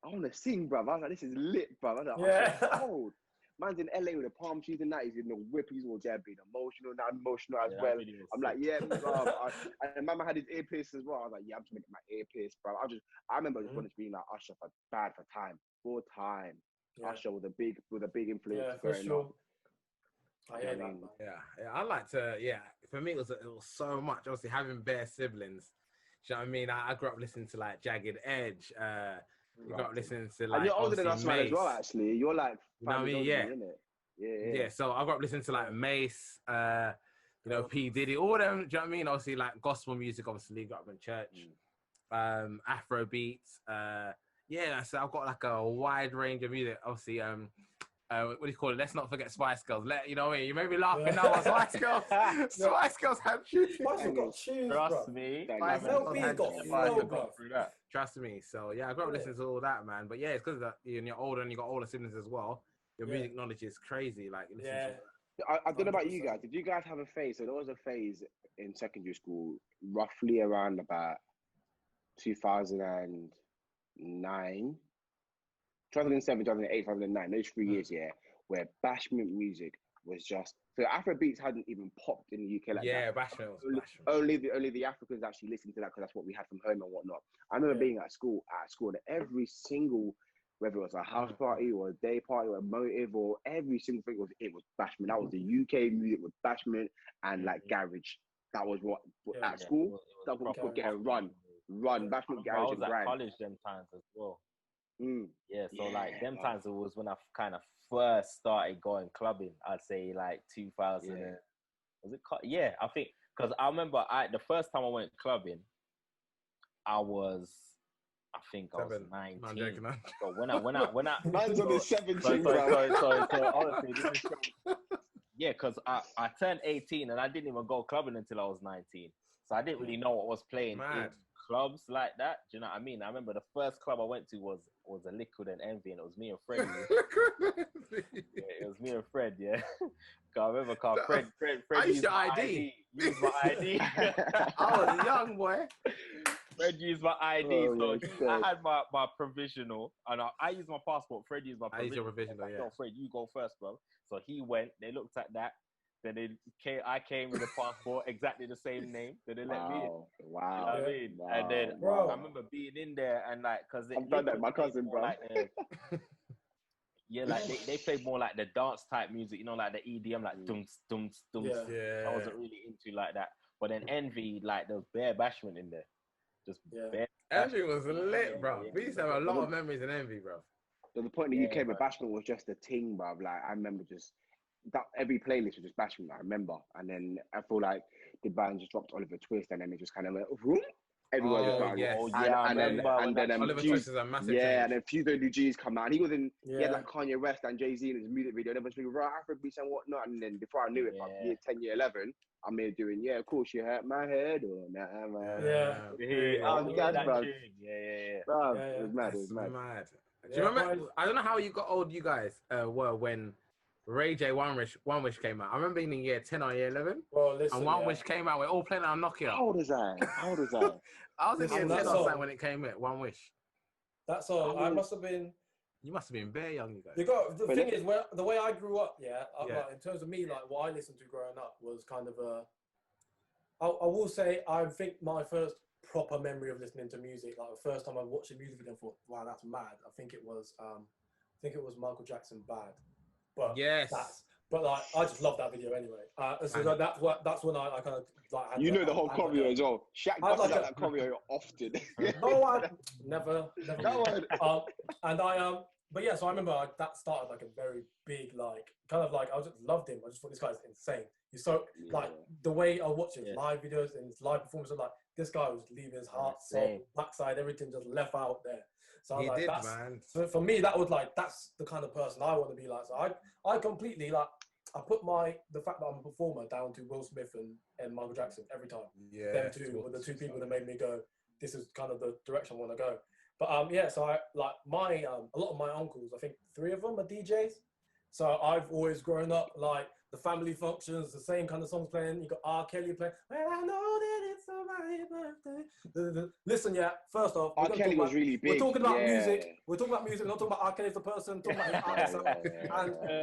B: I want to sing, bruv. I was like, this is lit, bruv. I was like, Usher's cold. Man's in LA with the palm trees and that. He's in the whip. He's all there being emotional. Now I'm emotional as well. I'm like, yeah, bro. And my man had his earpiece as well. I was like, yeah, I'm just making my earpiece, bro. I remember just wanting to be like Usher for time. Yeah. Usher was a big influence growing up.
A: I hear that.
C: Yeah. I like to. Yeah, for me it was so much. Obviously having bare siblings. Do you know what I mean? I grew up listening to like Jagged Edge. You got listening to like.
B: And you're older than us, man, as well. Actually, you're like.
C: You know what I mean? Yeah.
B: Yeah.
C: So I grew up listening to like Mace, you know, P Diddy, all them. Do you know what I mean? Obviously, like gospel music. Obviously, grew up in church. Afro beats. So I've got like a wide range of music. Obviously, what do you call it? Let's not forget Spice Girls. You know what I mean? You may be laughing now on Spice Girls. Spice Girls have tunes.
A: Spice Girls got tunes,
D: Trust me.
C: Trust me. So yeah, I grew up listening to all that, man. But yeah, it's because you're older and you got older siblings as well. Your music knowledge is crazy. Like,
B: I don't know about you guys. Did you guys have a phase? So there was a phase in secondary school, roughly around about 2009. 2007, 2008, 2009, those 3 years, where bashment music was just... So Afrobeats hadn't even popped in the UK like that.
C: Yeah, bashment was bashment.
B: Only the Africans actually listened to that because that's what we had from home and whatnot. I remember being at school, and every single, whether it was a house party or a day party or a motive or every single thing, it was bashment. That was the UK music with bashment and like garage. That was what, at school, that was what getting run. Bashment, garage, and
D: grind. I was at
B: grind.
D: college them times as well. Yeah, so like them times it was when I kind of first started going clubbing. I'd say like 2000. Was it? Yeah, I think because I remember the first time I went clubbing, I think I was 19. So when I
B: man's on the 17,
D: bro. So honestly, this is yeah, because I turned 18 and I didn't even go clubbing until I was 19. So I didn't really know what was playing in clubs like that. Do you know what I mean? I remember the first club I went to was a Liquid and Envy, and it was me and Fred. It was me and Fred, yeah. I remember Fred
C: I used your ID.
D: Used my ID.
C: I was young, boy.
D: Fred used my ID, I had my provisional, and I used my passport. Fred used my provisional. I used your provisional, No, Fred, you go first, bro. So he went, they looked at that, then I came with a passport, exactly the same name, then they let me in.
B: Wow.
D: You know what I mean? And then I remember being in there and like, because
B: I've done that with my cousin, bro.
D: Like, like they played more like the dance type music, you know, like the EDM, like dums. I wasn't really into like that. But then Envy, like there was bare bashment in there. Just bare.
C: Envy was lit, bro. We used to have a lot of memories in Envy, bro.
B: So the point in the UK where bashment was just a thing, bro. Like I remember just that every playlist was just bashment. I remember, and then I feel like the band just dropped Oliver Twist, and then it just kind of went vroom. Everyone just and then
C: Oliver Twist is a massive change.
B: And then Fuso G's come out. And he was in. He had like Kanye West and Jay-Z in his music video. And everyone's thinking, right, Afrobeats and whatnot. And then before I knew it, like year 10, year 11, I'm here doing. Of course you hurt my head or nah, man. Bro. Bro, it was mad. It was mad.
C: Do you remember? I don't know how old you guys were when Ray J One Wish came out. I remember being in year 10 or year 11.
A: Well, listen,
C: and One Wish came out. We're all playing on Nokia.
B: How old was I?
C: I was in year 10 or something when it came out. One Wish.
A: That song, I must have been.
C: You must have been very young, you guys.
A: The thing is, the way I grew up, like, in terms of me, like what I listened to growing up was kind of I will say, I think my first proper memory of listening to music, like the first time I watched a music video and thought, wow, that's mad. I think it was Michael Jackson Bad. But but like I just love that video anyway. So that's when I kind of like had
B: the whole choreo as well. Shaq busted out that choreo often.
A: No, I never. And but yeah, so I remember that started like a very big kind of like I just loved him. I just thought this guy's insane. He's so like the way I watch his live videos and his live performances, like this guy was leaving his heart, soul, backside, everything just left out there. So I was like, man. So for me, that was like, that's the kind of person I want to be like. So I completely like, I put the fact that I'm a performer down to Will Smith and Michael Jackson every time.
C: Yeah.
A: Them two were the two people that made me go, this is kind of the direction I want to go. But yeah, so I like my a lot of my uncles, I think 3 of them are DJs. So I've always grown up like the family functions, the same kind of songs playing. You got R. Kelly playing. Well, I know that it's somebody's birthday. Listen, yeah. First off,
B: R. Kelly was really big.
A: We're talking about music. We're talking about music. We're not talking about R. Kelly as a person. Talking about his artist.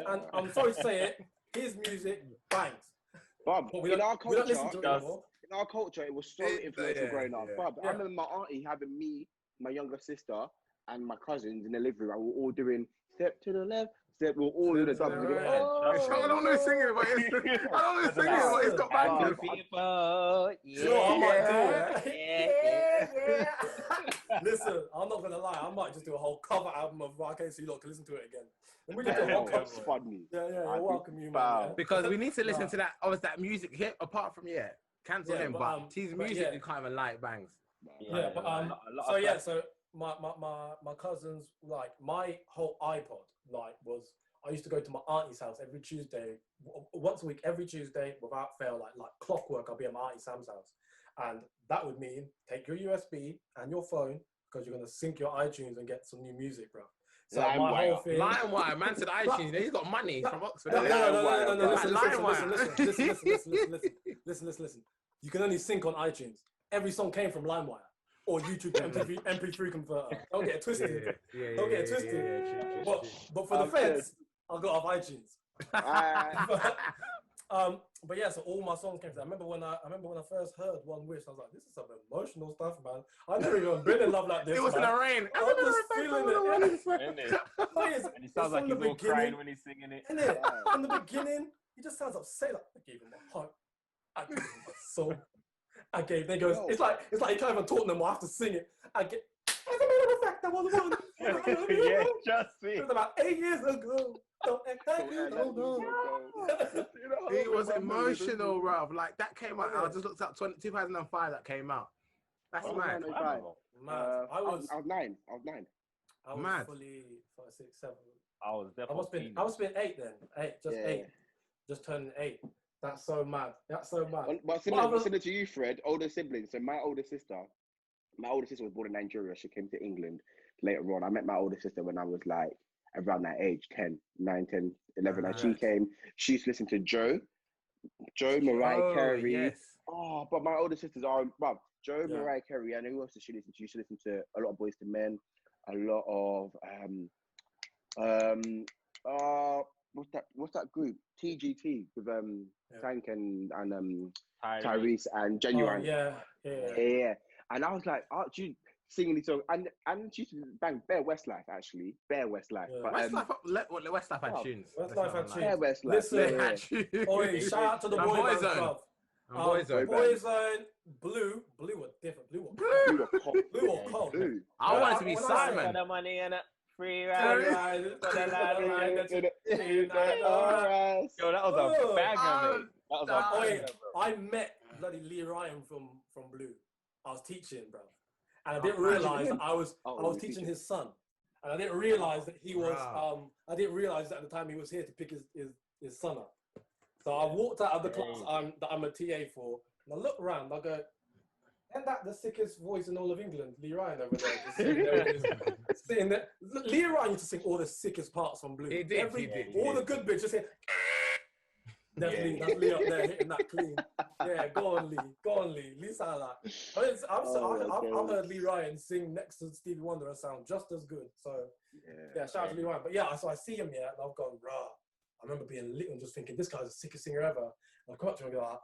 A: And I'm sorry to say it, his music bangs.
B: Bob, in our culture, it was so influential growing up. Bob, I remember my auntie having me, my younger sister, and my cousins in the living room. We were all doing step to the left. We were all doing the dubs.
C: I don't know singing, but it's got bangers.
D: People,
A: Listen, I'm not gonna lie. I might just do a whole cover album of RK so you lot can listen to it again. And we just do a whole cover.
B: Funny.
A: Yeah, you're welcome, you man.
C: Because we need to listen to that. Obviously, that music here. Apart from cancel him. But his music you can't even like bangs.
A: So my cousins, like my whole iPod, like was I used to go to my auntie's house every Tuesday, once a week, every Tuesday without fail, like clockwork. I'll be at my auntie Sam's house, and that would mean take your USB and your phone because you're gonna sync your iTunes and get some new music, bro. So my whole thing.
C: LimeWire, man said iTunes. He's got money from Oxford.
A: No. Listen. You can only sync on iTunes. Every song came from LimeWire. Or YouTube MP3 converter. Don't get it twisted. Don't get it twisted. But for the feds, I got off iTunes. But yeah, so all my songs came from that. I remember when I first heard One Wish, I was like, this is some emotional stuff, man. I never even been in love like this.
C: It was in the rain.
A: I was just feeling it.
D: And he sounds like he's all crying when he's singing it.
A: From the beginning, he just sounds upset. Like, I gave him my heart. I gave him my soul. It's like you can't even talk no more. I have to sing it. As a matter of fact, that was one.
D: Yeah, just see.
A: It was about 8 years ago. Don't act like you don't know.
C: It was emotional, bruv. Like that came out. I just looked up 2005. That came out. That's mad.
A: I was
B: 9.
A: I was
C: mad.
A: Fully 5, 6, 7.
D: I was definitely.
A: I must have been 8 then. 8. Just turning 8. That's so mad.
B: But similar to you, Fred, older siblings. So my older sister was born in Nigeria. She came to England later on. I met my older sister when I was like around that age, 9, 10, 11. And she came, she used to listen to Joe, Mariah Carey.
C: Yes.
B: Oh, but my older sisters are, Joe, Mariah Carey. And who else did she listen to? She used to listen to a lot of Boys to Men, a lot of, what's that group? TGT with Tank and Tyrese and Genuine. Yeah. And I was like, she singing these songs, and she used to bang Bare Westlife actually. Bare Westlife.
C: Yeah. But Westlife had tunes.
A: Westlife had tunes.
B: Bare Westlife.
A: Listen, shout out to the Boyzone. Boyzone. Blue were different. Blue were cold.
C: I wanted to be Simon.
D: Free ride. Yo, that was a banger, mate.
A: I met bloody Lee Ryan from Blue. I was teaching, bro, and I didn't realize that I was teaching his son, and I didn't realize that he was. I didn't realize that at the time he was here to pick his son up. So I walked out of the class that I'm a TA for, and I look around. I go, isn't that the sickest voice in all of England? Lee Ryan over there. Just sitting there. Lee Ryan used to sing all the sickest parts from Blue.
C: He did.
A: All the good bits, just saying. That's Lee up there hitting that clean. Yeah, go on, Lee. Lee sound like. I've heard Lee Ryan sing next to Stevie Wonder and sound just as good. So, shout out to Lee Ryan. But yeah, so I see him here and I've gone, rah. I remember being little and just thinking, this guy's the sickest singer ever. And I come up to him and go, I'm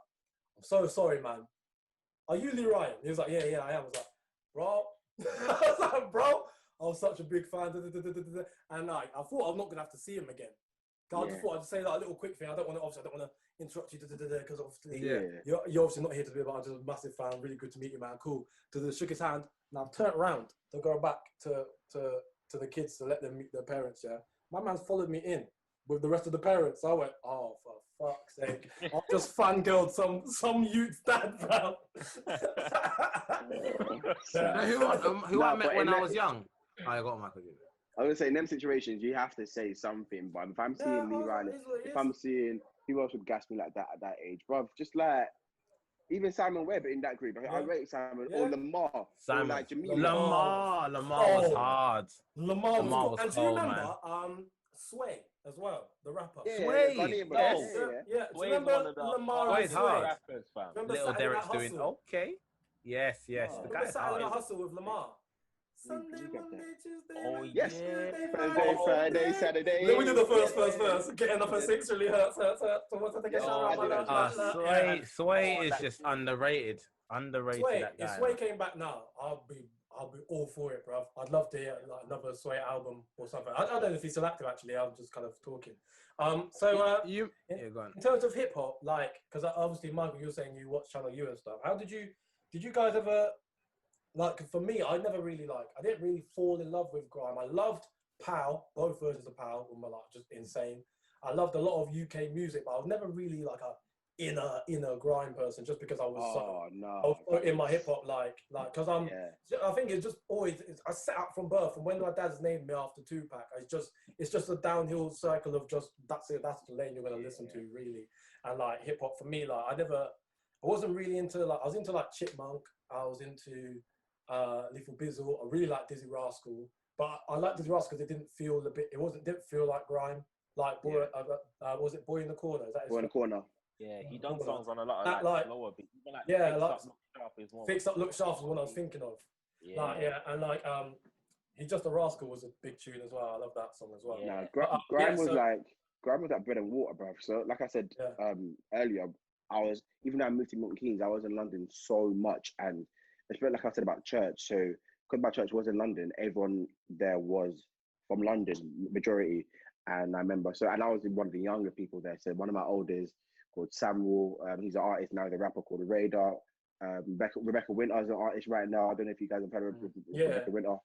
A: so sorry, man. Are you Lee Ryan? He was like, yeah, I am. I was like, bro. I was like, bro, I was such a big fan. And I thought I'm not going to have to see him again. I just thought I'd say that a little quick thing. I don't want to interrupt you because obviously you're obviously not here to be about. I'm just a massive fan. Really good to meet you, man. Cool. Shook his hand. Now I've turned around to go back to the kids to let them meet their parents. Yeah, my man's followed me in with the rest of the parents. So I went, oh, for fuck's sake! I just fangirled some youth's dad, bro.
C: Who I met when I was young. I got Michael Jordan.
B: I was gonna say in them situations you have to say something, but if I'm seeing Lee Ryan, if I'm seeing who else would gas me like that at that age, bro, just like even Simon Webber in that group. I rate Simon or Lamar.
C: Simon.
B: Or like Jamil.
C: Lamar was hard.
A: Lamar was cold. And do you
C: cold,
A: remember
C: man.
A: Sway as well, the rapper?
C: Sway.
A: Yeah. Do you remember Lamar and Sway?
D: Rappers, fam.
C: Little Derek's doing okay. Yes. The guy
A: Saturday Night Hustle with Lamar. Sunday, Monday, Tuesday.
B: Oh yes. Thursday, Friday, Saturday.
A: Then we do the first. Getting up at 6 really hurts. Someone's to take a shower.
C: Sway is just underrated.
A: Sway,
C: that guy.
A: if Sway came back now, I'll be all for it, bruv. I'd love to hear like another Sway album or something. I don't know if he's still active actually. I'm just kind of talking. Go on. In terms of hip hop, like, because obviously Michael, you're saying you watch Channel U and stuff. How did you guys ever? Like, for me, I didn't really fall in love with grime. I loved Pow, both versions of Pow were like just insane. I loved a lot of UK music, but I was never really like a inner grime person, just because I was so in my hip hop, like, because I think it's just always, I set out from birth, and when my dad's named me after Tupac, it's just a downhill cycle of just, that's it, that's the lane you're going to listen to, really. And like hip hop for me, like, I wasn't really into, like, I was into like Chipmunk, I was into Lethal Bizzle. I really like Dizzy Rascal, but I like Dizzy Rascal because didn't feel like grime. Like was it Boy in the Corner? Is that
B: Boy in the Corner?
D: Yeah, he done songs on a lot of like slower beats.
A: Fix Up, Look Sharp is what I was thinking of. He Just a Rascal was a big tune as well. I love that song as well.
B: Yeah, grime was like bread and water, bruv. So like I said earlier, even though I moved to Milton Keynes, I was in London so much, and especially like I said about church. So because my church was in London, everyone there was from London, majority. And I remember, and I was one of the younger people there. So one of my oldest called Samuel, he's an artist now, he's a rapper called Radar. Rebecca Winter's an artist right now. I don't know if you guys have heard of Rebecca Winter.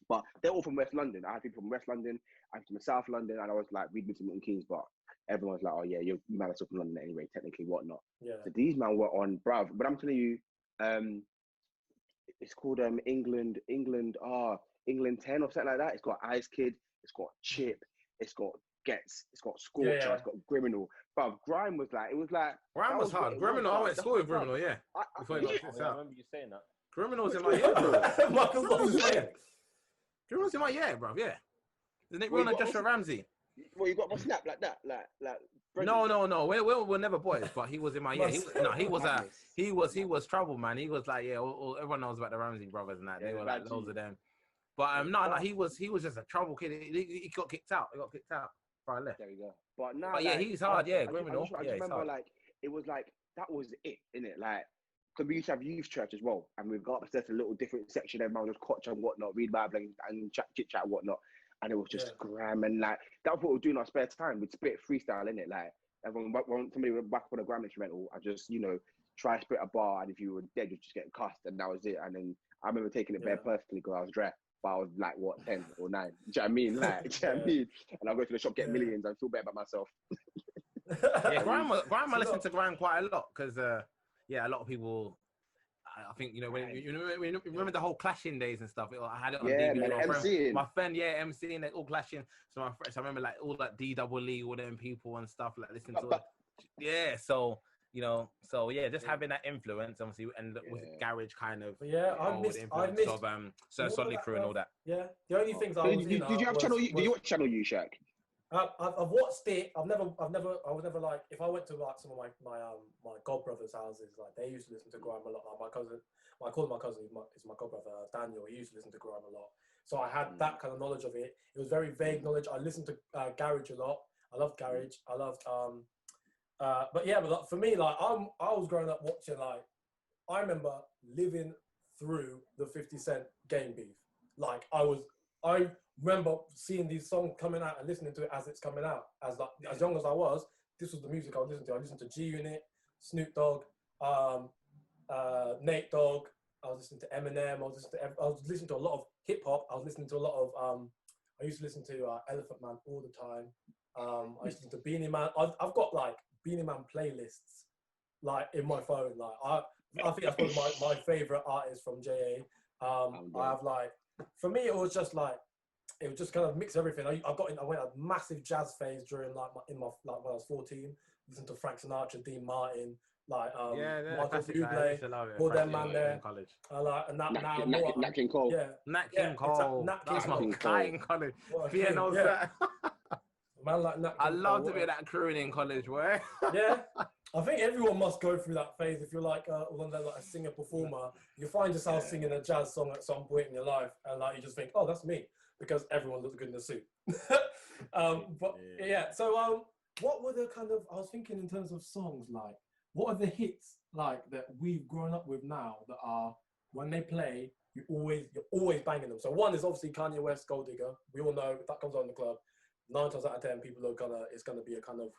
B: But they're all from West London. I had people from West London, I'm from South London, and I was like, we'd been to Milton Keynes, but everyone's like, oh yeah, you might have from London anyway, technically, whatnot.
A: Yeah.
B: So these men were on, bruv. But I'm telling you, it's called England 10 or something like that. It's got Ice Kid, it's got Chip, it's got Gets, it's got Scorcher, it's got Criminal. But grime was like,
C: grime was hard. Criminal, I went to school with Criminal, yeah.
D: I remember you saying that.
C: Criminal's in my year, bro.
A: Michael's
C: Criminal's in my year, bro. Yeah. Isn't it Ron and Joshua Ramsey?
B: Well, you got my snap like that, like.
C: No. We're never boys, but he was in my year. He was trouble, man. He was like, everyone knows about the Ramsey brothers and that. They were like loads of them. But he was just a trouble kid. He got kicked out. Before I left.
B: There you go. But now,
C: he's hard. Criminal.
B: I just remember, like, it was like that was it, innit? Like, because we used to have youth church as well, and we've got upstairs a little different section. Everyone was coach and whatnot, read Bible and chit chat and whatnot. And it was just grime, and like that was what we do in our spare time. We'd spit freestyle in it, like everyone. When somebody went back on a gram instrumental, I just try to spit a bar, and if you were dead, you'd just get cussed, and that was it. And then I remember taking it very personally because I was dry, but I was like 10 or 9. Do you know what I mean? Like, do you know what I mean? And I go to the shop, get millions, and feel better about myself.
C: Grime. I listen to grime quite a lot because a lot of people. I think when you remember the whole clashing days and stuff. I had it on DVD. My friend, MCing, they all clashing. So I remember like all that DEE, all them people and stuff like listening to it. Just having that influence, obviously, and with garage kind of.
A: I missed
C: of Sir Solly Crew and all that.
A: Yeah, the only things I was.
B: Did you have Channel U? Did you watch Channel U, Shaq?
A: I've watched it. I was never like, if I went to like some of my godbrother's houses, like they used to listen to grime a lot. Like my cousin is my godbrother Daniel. He used to listen to grime a lot, so I had that kind of knowledge of it. It was very vague knowledge. I listened to garage a lot. I loved garage. I loved but for me, like I was growing up watching, like I remember living through the 50 Cent Game beef. Like I remember seeing these songs coming out and listening to it as it's coming out. As young as I was, this was the music I was listening to. I listened to G Unit, Snoop Dogg, Nate Dogg. I was listening to Eminem. I was listening to a lot of hip hop. I was listening to a lot of. I used to listen to Elephant Man all the time. I used to listen to Beanie Man. I've got like Beanie Man playlists like in my phone. Like I think that's one of my favorite artists from JA. I have like, for me it was just kind of mix everything. I went a massive jazz phase during when I was 14. Listened to Frank Sinatra, Dean Martin, like
C: Michael
A: Bublé, all them man there.
C: College.
A: And
B: Nat King Cole.
A: Yeah,
C: Nat King Cole. That's my guy in college. Pierre knows that.
A: Man like Nat King
C: I love
A: Cole,
C: to be that crooning in college, boy.
A: Yeah. I think everyone must go through that phase. If you're like a singer performer, you find yourself singing a jazz song at some point in your life, and like you just think, oh, that's me, because everyone looks good in a suit. So what were the kind of? I was thinking in terms of songs, like what are the hits like that we've grown up with now that are when they play, you're always banging them. So one is obviously Kanye West, Gold Digger. We all know if that comes on in the club, 9 times out of 10 people it's gonna be a kind of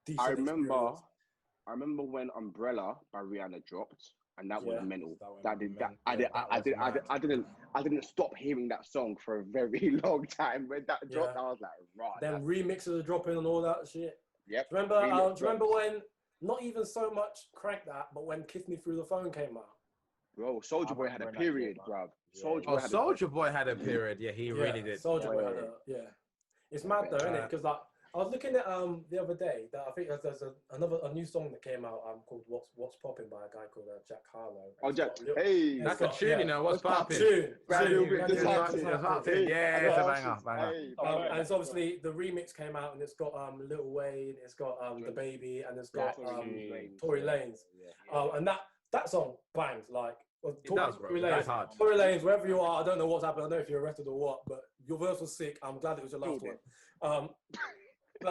A: decent experience.
B: I remember when Umbrella by Rihanna dropped, and that was mental. I didn't stop hearing that song for a very long time. When that dropped, I was like, right.
A: Then remixes are dropping and all that shit.
B: Yep.
A: Do you remember when, not even so much Crank That, but when Kiss Me Through the Phone came out?
B: Bro, Soulja Boy had a period, bruv.
C: Soulja Boy had a period. Yeah, he really did.
A: Soulja Boy had It's mad though, isn't it? Because like, I was looking at the other day that I think there's a new song that came out called "What's Poppin" by a guy called Jack Harlow.
B: Oh, Jack!
C: That's a tune, you know. What's poppin'? Yeah, it's a banger.
A: And it's obviously the remix came out, and it's got Lil Wayne, it's got the Baby, and it's got Tory Lanez. And that song bangs like.
C: It does, bro. That's hard.
A: Tory Lanez, wherever you are, I don't know what's happened. I don't know if you're arrested or what, but your verse was sick. I'm glad it was your last one. Do you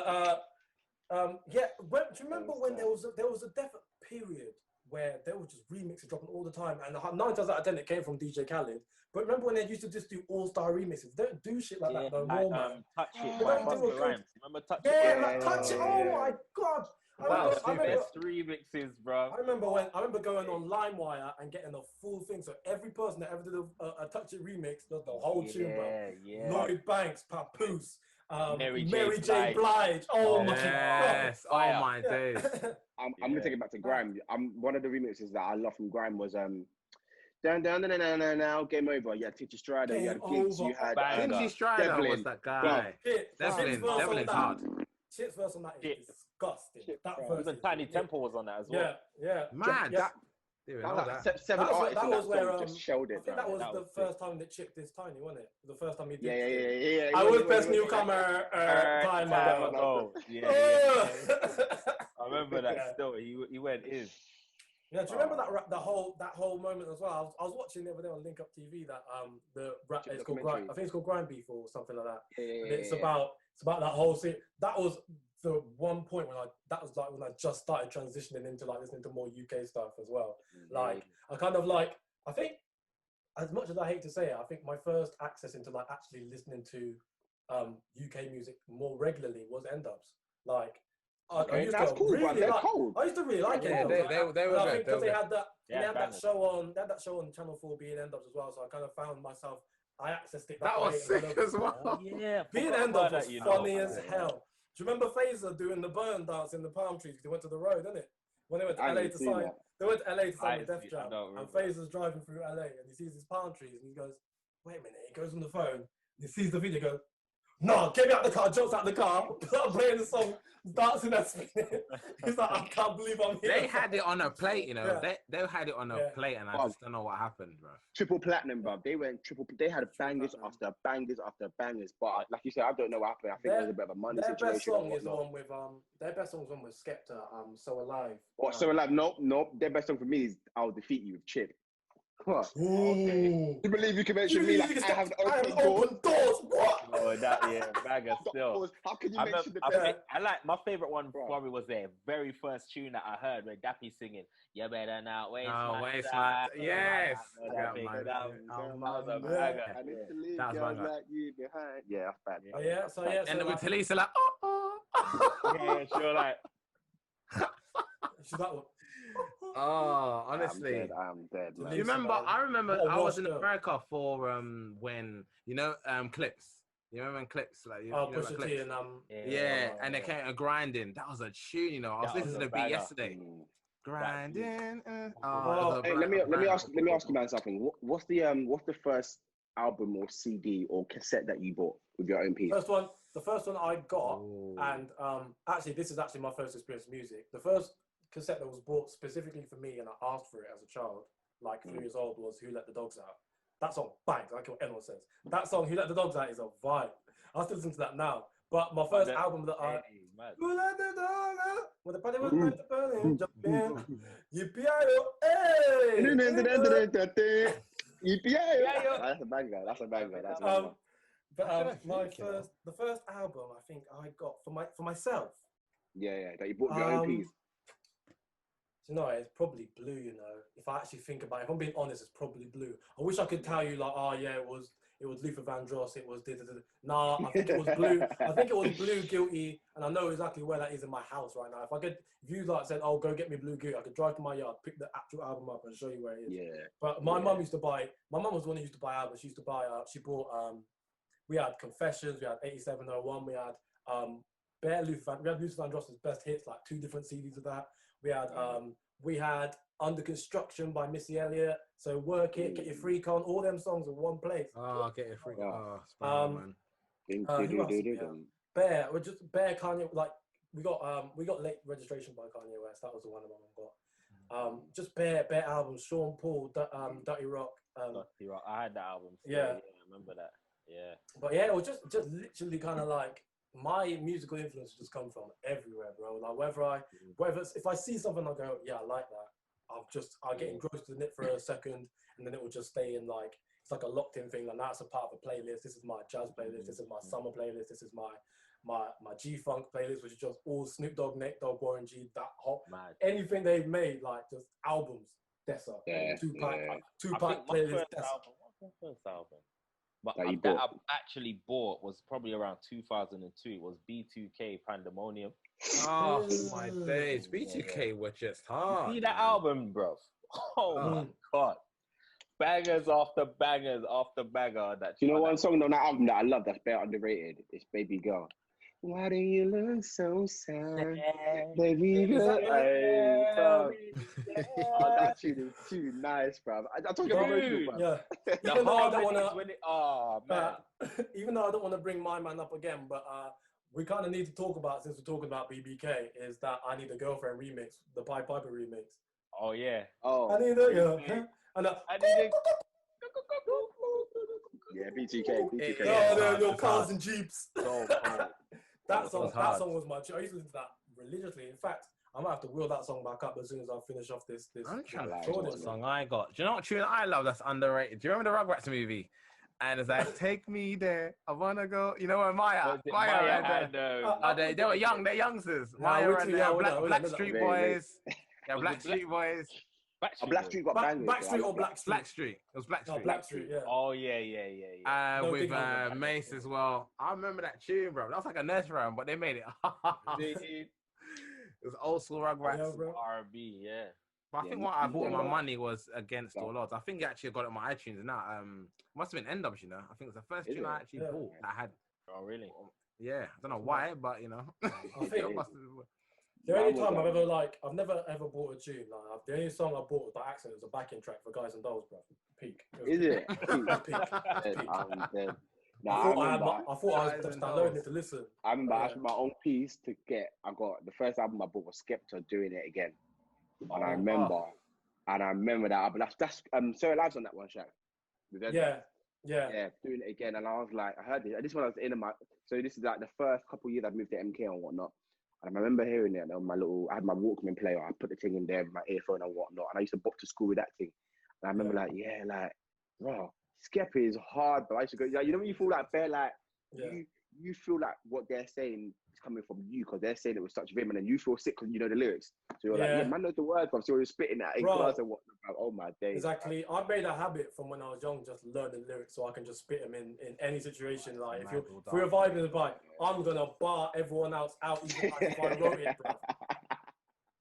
A: remember when there was a definite period where they were just remixes dropping all the time, and 9 times out of 10 it came from DJ Khaled. But remember when they used to just do all-star remixes? They don't do shit like that no more, man.
D: Touch It by Busta Rhymes. Remember Touch It?
A: Yeah, Touch It. Oh my god.
D: I remember remixes, bro.
A: I remember going on LimeWire and getting the full thing. So every person that ever did a Touch It remix does the whole tune, bro. Lloyd Banks, Papoose. Mary J. Blige. Oh my god.
C: Oh my days.
B: I'm gonna take it back to grime. One of the remixes that I love from grime was Down now Game Over. You had Tinchy Stryder, you had Gigs, you had
C: Tinchy Stryder
B: Devlin.
C: was that guy. Devlin's hard.
A: Shit's verse on that is disgusting.
D: Even Tiny Temple was on that as well.
A: Yeah.
C: Mad.
B: Seven artists
A: that was where
B: just showed it.
A: I think that was the first time that Chip this tiny, wasn't it? The first time he did.
B: Yeah.
A: I was best newcomer time
D: ago. Yeah. I remember that still. He went in.
A: Yeah, do you remember that whole moment as well? I was watching the other day on Link Up TV that it's called Grind. I think it's called Grind Beef or something like that. It's about that whole scene. That was the one point when I just started transitioning into like listening to more UK stuff as well. Like I think as much as I hate to say it, I think my first access into like actually listening to UK music more regularly was N-Dubs. Like I used to really like it.
C: They were good.
A: Because they had that show on Channel 4 being N-Dubs as well, so I kind of found myself. I accessed it.
C: That was sick as well.
D: Yeah,
A: being N-Dubs was funny as hell. Do you remember Phaser doing the burn dance in the palm trees? They went to the road, didn't it? When they went to LA to sign, the Def Jam, and Phaser's driving through LA, and he sees his palm trees, and he goes, "Wait a minute!" He goes on the phone, and he sees the video, goes, "No, get me out the car!" Jumps out the car, playing the song, dancing and spinning. He's like, "I can't believe I'm here."
C: They had it on a plate, you know. Yeah. They had it on a plate, and I just don't know what happened, bro.
B: Triple platinum, bro. They went triple. They had bangers after bangers after bangers. But like you said, I don't know what happened. I think it was a bit of a money situation.
A: Their best song is the one with Their best song is one with Skepta. So Alive.
B: What? So Alive? Nope. Their best song for me is "I'll Defeat You" with Chip. What?
A: You
B: believe you can mention me like I have open doors? What?
D: Oh, bagger still.
B: How can you mention the best?
D: I like my favorite one probably was their very first tune that I heard where Dappy singing. You better not waste my time.
C: Yes.
B: I need to leave girls like you behind. Yeah, that's bad.
A: So yeah.
C: And then with Talisa like,
D: yeah, sure, like.
A: She's like,
C: oh, honestly,
B: I'm dead. Man.
C: You remember? I remember I was in America for when Clips. You remember when Clips? Like, you know
A: Pusha T and
C: and they came to Grinding. That was a tune, you know. I was listening to the beat yesterday. Grinding.
B: Hey, let me ask you man something. What's the first album or CD or cassette that you bought with your own piece?
A: The first one I got, and actually this is actually my first experience with music. The first cassette that was bought specifically for me, and I asked for it as a child, like 3 years old, was "Who Let the Dogs Out." That song bangs. I don't care what anyone says. That song, "Who Let the Dogs Out," is a vibe. I still listen to that now. But my first album that I "Who Let the Dog Out," when the party was meant to burn him, jump in, yippee-yi-yo, hey.
B: Yippee-yi-yo. That's a banger. That's a banger. That's a banger.
A: But the first album I think I got for myself.
B: Yeah, that you bought your own piece.
A: No, it's probably Blue. You know, if I actually think about it, if I'm being honest, it's probably Blue. I wish I could tell you like, oh yeah, it was Luther Vandross. It was Nah, I think it was Blue. I think it was Blue Guilty, and I know exactly where that is in my house right now. If you like said, oh, go get me Blue Guilty, I could drive to my yard, pick the actual album up, and show you where it is.
B: Yeah.
A: But my mum used to buy. My mum was the one who used to buy albums. She used to buy. She bought. We had Confessions. We had 8701. We had we had Luther Vandross's Best Hits, like 2 different CDs of that. We had Under Construction by Missy Elliott. So Work It, Get Your Freak On, all them songs in one place.
C: Oh, Get Your Freak On.
B: Man.
A: Bear, we're just Bear Kanye. Like we got Late Registration by Kanye West. That was the one my mum got. Just Bear albums. Sean Paul, Dirty Rock.
D: Dirty Rock. I had that album.
A: Yeah,
D: I remember that. Yeah.
A: But yeah, it was just literally kind of like my musical influence just come from everywhere, bro. Like if I see something, I go, yeah, I like that. I'll get engrossed in it for a second, and then it will just stay in like, it's like a locked in thing. Like that's a part of a playlist. This is my jazz playlist. This is my summer playlist. This is my G-Funk playlist, which is just all Snoop Dogg, Nate Dogg, Warren G, that hot, anything they've made, like just albums. Dessa, Tupac playlist.
D: My first album. But that I actually bought was probably around 2002. It was B2K Pandemonium.
C: Oh my days, B2K were just hard.
D: See that album, bro? Oh my god, bangers after bangers after banger.
B: You know one song on that album that I love that's very underrated? It's Baby Girl. Why do you look so sad, baby girl? Oh, that tune is too nice, bro. I told you I'm emotional, bro.
A: Yeah. Even though I don't want to, even though I don't want to bring my man up again, but we kind of need to talk about, since we're talking about BBK, is that I Need a Girlfriend remix, the Pied Piper remix.
D: Oh yeah.
B: Oh.
A: I need a girlfriend.
B: Yeah, BTK.
A: Oh, your cars and jeeps. That song was my tune. I used to listen to that religiously. In fact, I might have to wheel that song back up as soon as I finish off this.
C: I'm trying to think what song I got. Do you know what tune I love that's underrated? Do you remember the Rugrats movie? And it's like, take me there, I wanna go. You know where Maya they were young, they're youngsters. Maya and Blackstreet Boys. Yeah, Blackstreet Boys.
B: Blackstreet got bangers.
A: Blackstreet or Blackstreet?
C: Blackstreet. It was Blackstreet.
A: Oh, Blackstreet, yeah.
D: Oh, yeah.
C: With Mace as well. I remember that tune, bro. That was like a nursery rhyme, but they made it. It was old school Rugrats.
D: R&B, yeah.
C: But I think what I bought my money was Against All Odds. I think I actually got it on my iTunes now. Must have been N-Dubs, you know. I think it was the first tune I actually bought that I had.
D: Oh, really?
C: Yeah. I don't know why, but, you know.
A: I think the only time I've never ever bought a tune. Like the only song I bought by accident was a backing track for Guys and Dolls, bro. Peak.
B: Is it?
A: Peak. I thought I was just downloading it to listen.
B: I remember asking my own piece to get. I got the first album I bought was Skepta Doing It Again, and I remember that album. That's Sarah Live's on that one, Shaq.
A: Yeah,
B: Doing It Again, and I was like, I heard this one. I was in my. So this is like the first couple of years I've moved to MK and whatnot. And I remember hearing it on I had my Walkman player. I put the thing in there with my earphone and whatnot. And I used to bop to school with that thing. And I remember bro, Skepta is hard, but I used to go, you know when you feel like bare, like, you feel like what they're saying is coming from you because they're saying it with such vim, and then you feel sick because you know the lyrics. So you're like, man knows the words, but I'm still spitting that in class and whatnot. Oh my days.
A: Exactly. I made a habit from when I was young, just learning lyrics so I can just spit them in any situation. Like if we're vibing the bike, I'm gonna bar everyone else out even if I wrote it,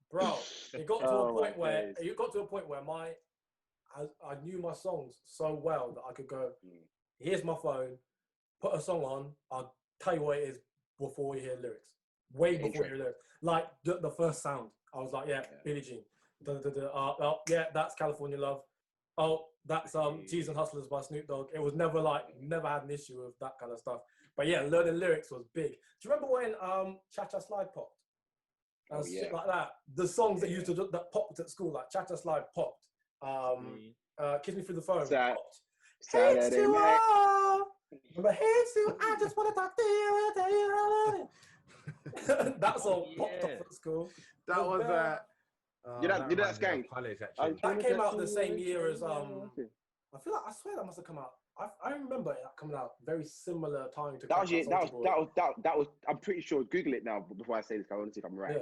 A: bro. It got to a point where I knew my songs so well that I could go, here's my phone, put a song on, I'll tell you what it is before you hear lyrics. Way before you hear lyrics. Like the first sound, I was like, Billie Jean. That's California Love. Oh, that's G's and Hustlers by Snoop Dogg. It was never had an issue with that kind of stuff. But yeah, learning lyrics was big. Do you remember when Cha Cha Slide popped? and shit like that. The songs that used to that popped at school, like Chatter Slide popped. Kiss Me Through the Phone popped.
B: Saturday night.
A: Remember, hey Sue, I just want to talk to you. Tell you how I love it. That song popped up at school.
C: That was
B: you know that gang.
C: College, actually.
A: That came out the same year as I swear that must have come out. I remember it coming out very similar time to.
B: That was. I'm pretty sure. Google it now before I say this. I want to see if I'm right.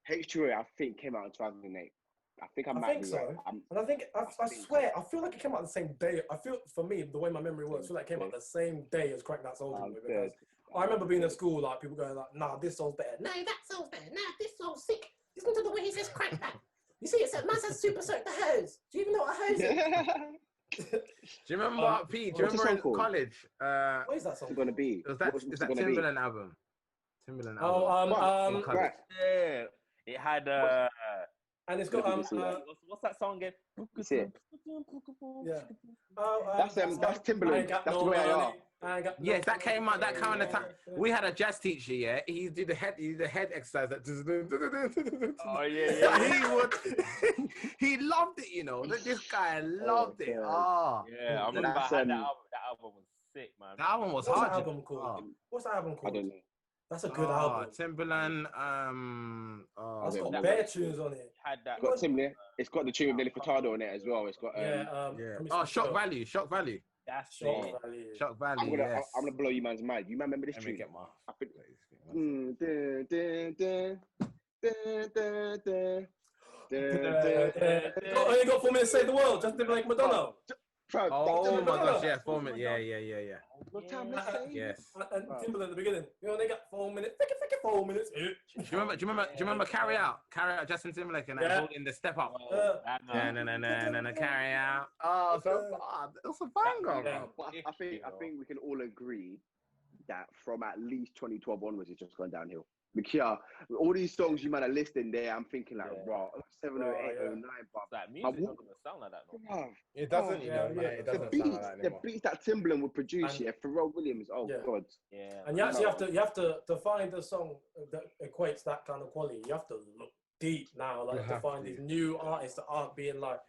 B: Yeah. H2O, I think, came out in 2008. I think so. Right.
A: And I think I swear I feel like it came out the same day. I feel for me the way my memory works, I feel like it came out the same day as Crack That Soldier Boy, because I remember being at school like people going like, nah, this song's better. Nah, that song's better. Nah, this song's sick. Listen to the way he says crack that. You see, it said man says super soak the hose. Do you even know what a hose is?
C: Do you remember Pete? Do you remember in college?
A: What is that song
B: gonna be?
C: Is that Timbaland album? Timbaland album.
A: Oh,
B: right.
D: Yeah. It had
A: and it's got
D: what's that song again?
A: Yeah.
B: That's Timbaland. That's the way I are.
C: Yes, that came out that kind of time. We had a jazz teacher, yeah. He did the head exercise.
D: Oh yeah.
C: He loved it, you know. This guy loved it. Oh.
D: Yeah, I remember that album. That album was sick, man.
C: That album was
A: hard.
C: What's
A: that album called?
B: I don't know.
A: That's a good album.
C: Timbaland.
A: It's got bare tunes on it.
B: Got Timbaland. It's got the tune with Nelly Furtado on it as well. It's got
C: Shock Value.
D: That's
A: Shock Value.
C: Shock Value.
B: I'm gonna blow you man's mind. You remember this tune?
A: You got 4 minutes to save the world. Just like Madonna.
C: Oh my gosh, yeah, 4 minutes. Yeah. Yes.
A: And Timbaland at the beginning. You only got 4 minutes. 4 minutes.
C: Do you remember Carry Out? Carry Out, Justin Timberlake and that in the step up. Carry Out. Oh, so it's a banger.
B: I think we can all agree that from at least 2012 onwards, it's just gone downhill. Because all these songs you might have listed there, I'm thinking like, bro, 7 or 8 or 9, but
D: that music doesn't sound like that no more.
C: It doesn't, it doesn't sound like that anymore.
B: The beats that Timbaland would produce, Pharrell Williams, god.
A: Yeah. And you actually have to find a song that equates that kind of quality. You have to look deep now, like to find these new artists that aren't being like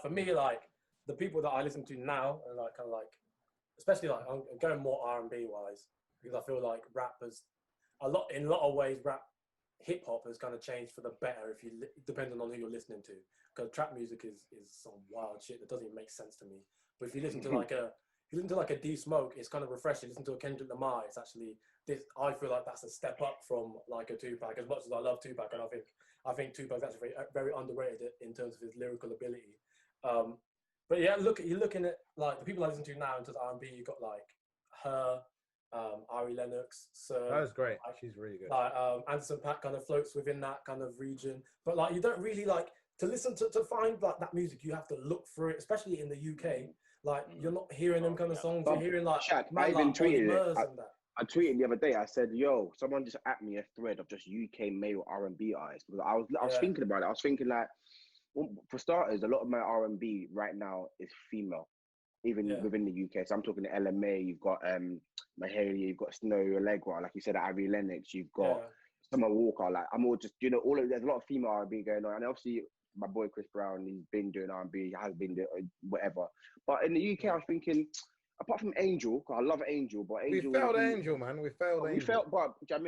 A: for me, like the people that I listen to now, and like kind of like, especially like I'm going more R&B wise, because I feel like rappers. In a lot of ways, hip hop has kind of changed for the better if you depending on who you're listening to. Because trap music is some wild shit that doesn't even make sense to me. But if you listen to like a D Smoke, it's kind of refreshing. Listen to a Kendrick Lamar, it's actually this. I feel like that's a step up from like a Tupac. As much as I love Tupac, and I think Tupac's actually very, very underrated in terms of his lyrical ability. But yeah, you're looking at like the people I listen to now in terms of R&B. You got like her. Ari Lennox, so
C: that was great. She's really good.
A: Like Anderson .Paak kind of floats within that kind of region, but like you don't really like to listen to find like that music. You have to look for it, especially in the UK. Like you're not hearing them kind of songs. You're hearing like
B: I even tweeted it. I tweeted the other day. I said, "Yo, someone just at me a thread of just UK male R&B artists." Because I was thinking about it. I was thinking like, well, for starters, a lot of my R&B right now is female. Even within the UK, so I'm talking to LMA, you've got Mahalia, you've got Snow Allegra, like you said, Ivy Lennox, you've got Summer Walker. Like I'm all just, there's a lot of female R&B going on, and obviously my boy Chris Brown, he's been doing R&B, he has been doing whatever. But in the UK, I was thinking, apart from Angel, because I love Angel, but Angel,
C: we failed Angel, man. We failed Angel.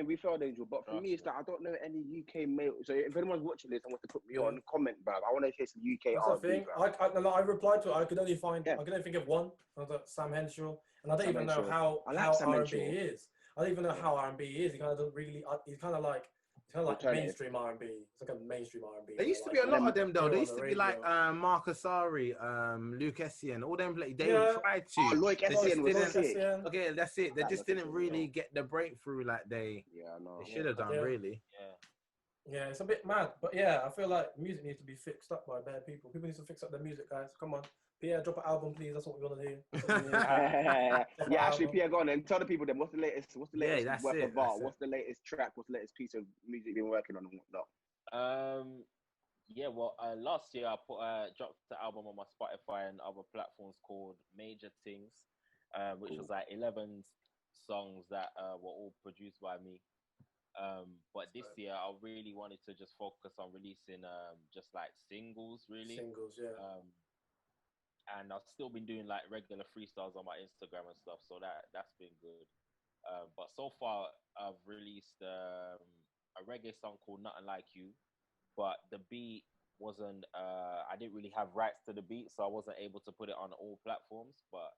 B: We failed Angel. But for me, it's like I don't know any UK male. So if anyone's watching this and wants to put me on, comment, bro. I want to hear some UK R&B.
A: I replied to it. I could only think of one. I was like Sam Henshaw, and I don't even know how R&B is. I don't even know how R&B is. He kind of doesn't really. He's kind of like mainstream R&B. It's like a mainstream R&B.
C: There used to be a lot of them though. There used to be like Mark Asari, Luke Essien, all them. They tried to.
B: Luke Essien was sick.
C: Okay, that's it. They just didn't really get the breakthrough like they should have done. Really.
A: Yeah, it's a bit mad, but I, feel like music needs to be fixed up by bad people. People need to fix up their music, guys. Come on. Pierre, drop an album, please. That's what we want to hear.
B: Actually, Pierre, go on and tell the people then what's the latest work of art? What's the latest track? What's the latest piece of music you've been working on and whatnot?
D: Last year I dropped the album on my Spotify and other platforms called Major Things, which was like 11 songs that were all produced by me. But this year, I really wanted to just focus on releasing just like singles, really.
A: Singles, yeah.
D: And I've still been doing like regular freestyles on my Instagram and stuff, so that's been good. But so far, I've released a reggae song called "Nothing Like You," but the beat wasn't. I didn't really have rights to the beat, so I wasn't able to put it on all platforms. But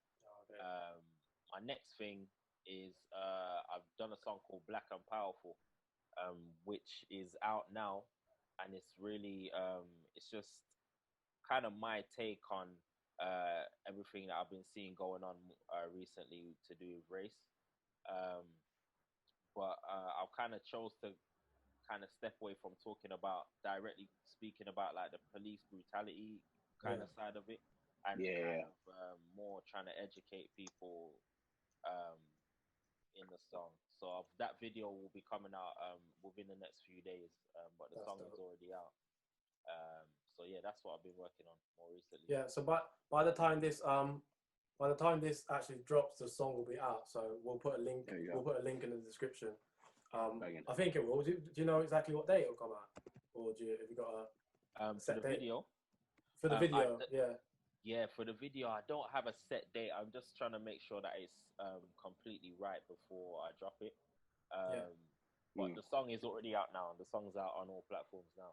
D: my next thing is I've done a song called "Black and Powerful," which is out now, and it's really it's just kind of my take on everything that I've been seeing going on recently to do with race. But I kind of chose to kind of step away from talking about directly speaking about like the police brutality kind of side of it, and kind of more trying to educate people in the song. So that video will be coming out within the next few days, but the song is already out. So yeah, that's what I've been working on more recently.
A: Yeah. So by the time this actually drops, the song will be out. So we'll put a link. We'll put a link in the description. I think it will. Do you know exactly what day it will come out, or have you got a
D: set for the video?
A: For the video,
D: yeah. For the video, I don't have a set date. I'm just trying to make sure that it's completely right before I drop it. But the song is already out now. The song's out on all platforms now.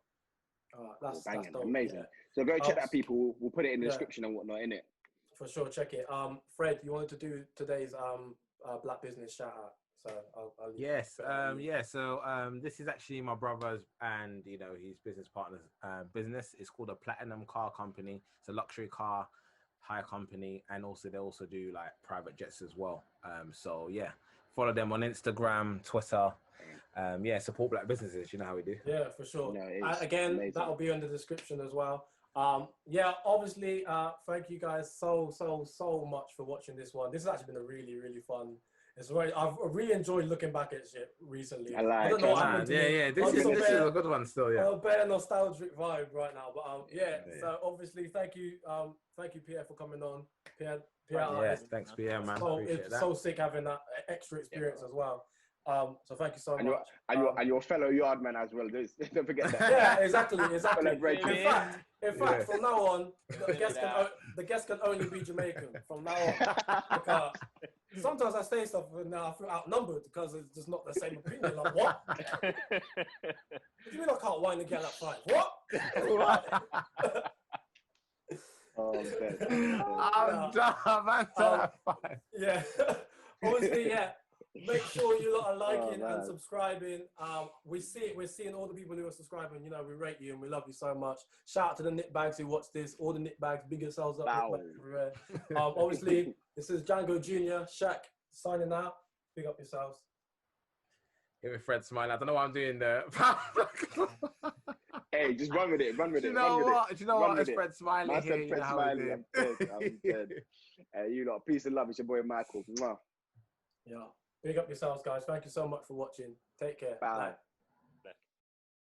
A: That's dope.
B: Amazing. Yeah. So go check that, people. We'll put it in the description and whatnot, in it.
A: For sure, check it. Fred, you wanted to do today's Black Business shout out. So I'll
C: yes, So this is actually my brother's and his business partner's business. It's called a Platinum Car Company. It's a luxury car hire company, and they also do like private jets as well. So yeah, follow them on Instagram, Twitter. Support black businesses. You know how we do.
A: Yeah, for sure. Again, amazing. That'll be in the description as well. Obviously, thank you guys so much for watching this one. This has actually been a really, really fun. I've really enjoyed looking back at shit recently. I don't know what happened to me.
C: This is a good one still. Yeah,
A: a better nostalgic vibe right now. But so obviously, thank you, Pierre, for coming on. Pierre.
C: Thanks, Pierre, man.
A: It's so sick having that extra experience as well. So thank you so much.
B: And your fellow yard man as well. Don't forget that.
A: Yeah, exactly. In fact, from now on, the guest can only be Jamaican from now on. Because sometimes I say stuff and I feel outnumbered because it's just not the same opinion. Like, what? What do you mean I can't wine and get that fight? What?
C: I'm done.
A: Yeah. Obviously, yeah. Make sure you lot are liking and subscribing. We're seeing all the people who are subscribing. We rate you and we love you so much. Shout out to the knitbags who watch this. All the knitbags, big yourselves up. Obviously, this is Django Jr. Shaq signing out. Big up yourselves.
C: Give me Fred smile. I don't know what I'm doing there.
B: Hey, just run with it.
C: Do you know what? It's Fred Smiley.
B: I said Fred Smiley. I'm dead. You lot, peace and love. It's your boy Michael. Mwah.
A: Yeah. Big up yourselves, guys. Thank you so much for watching. Take care.
B: Bye.
A: Bye.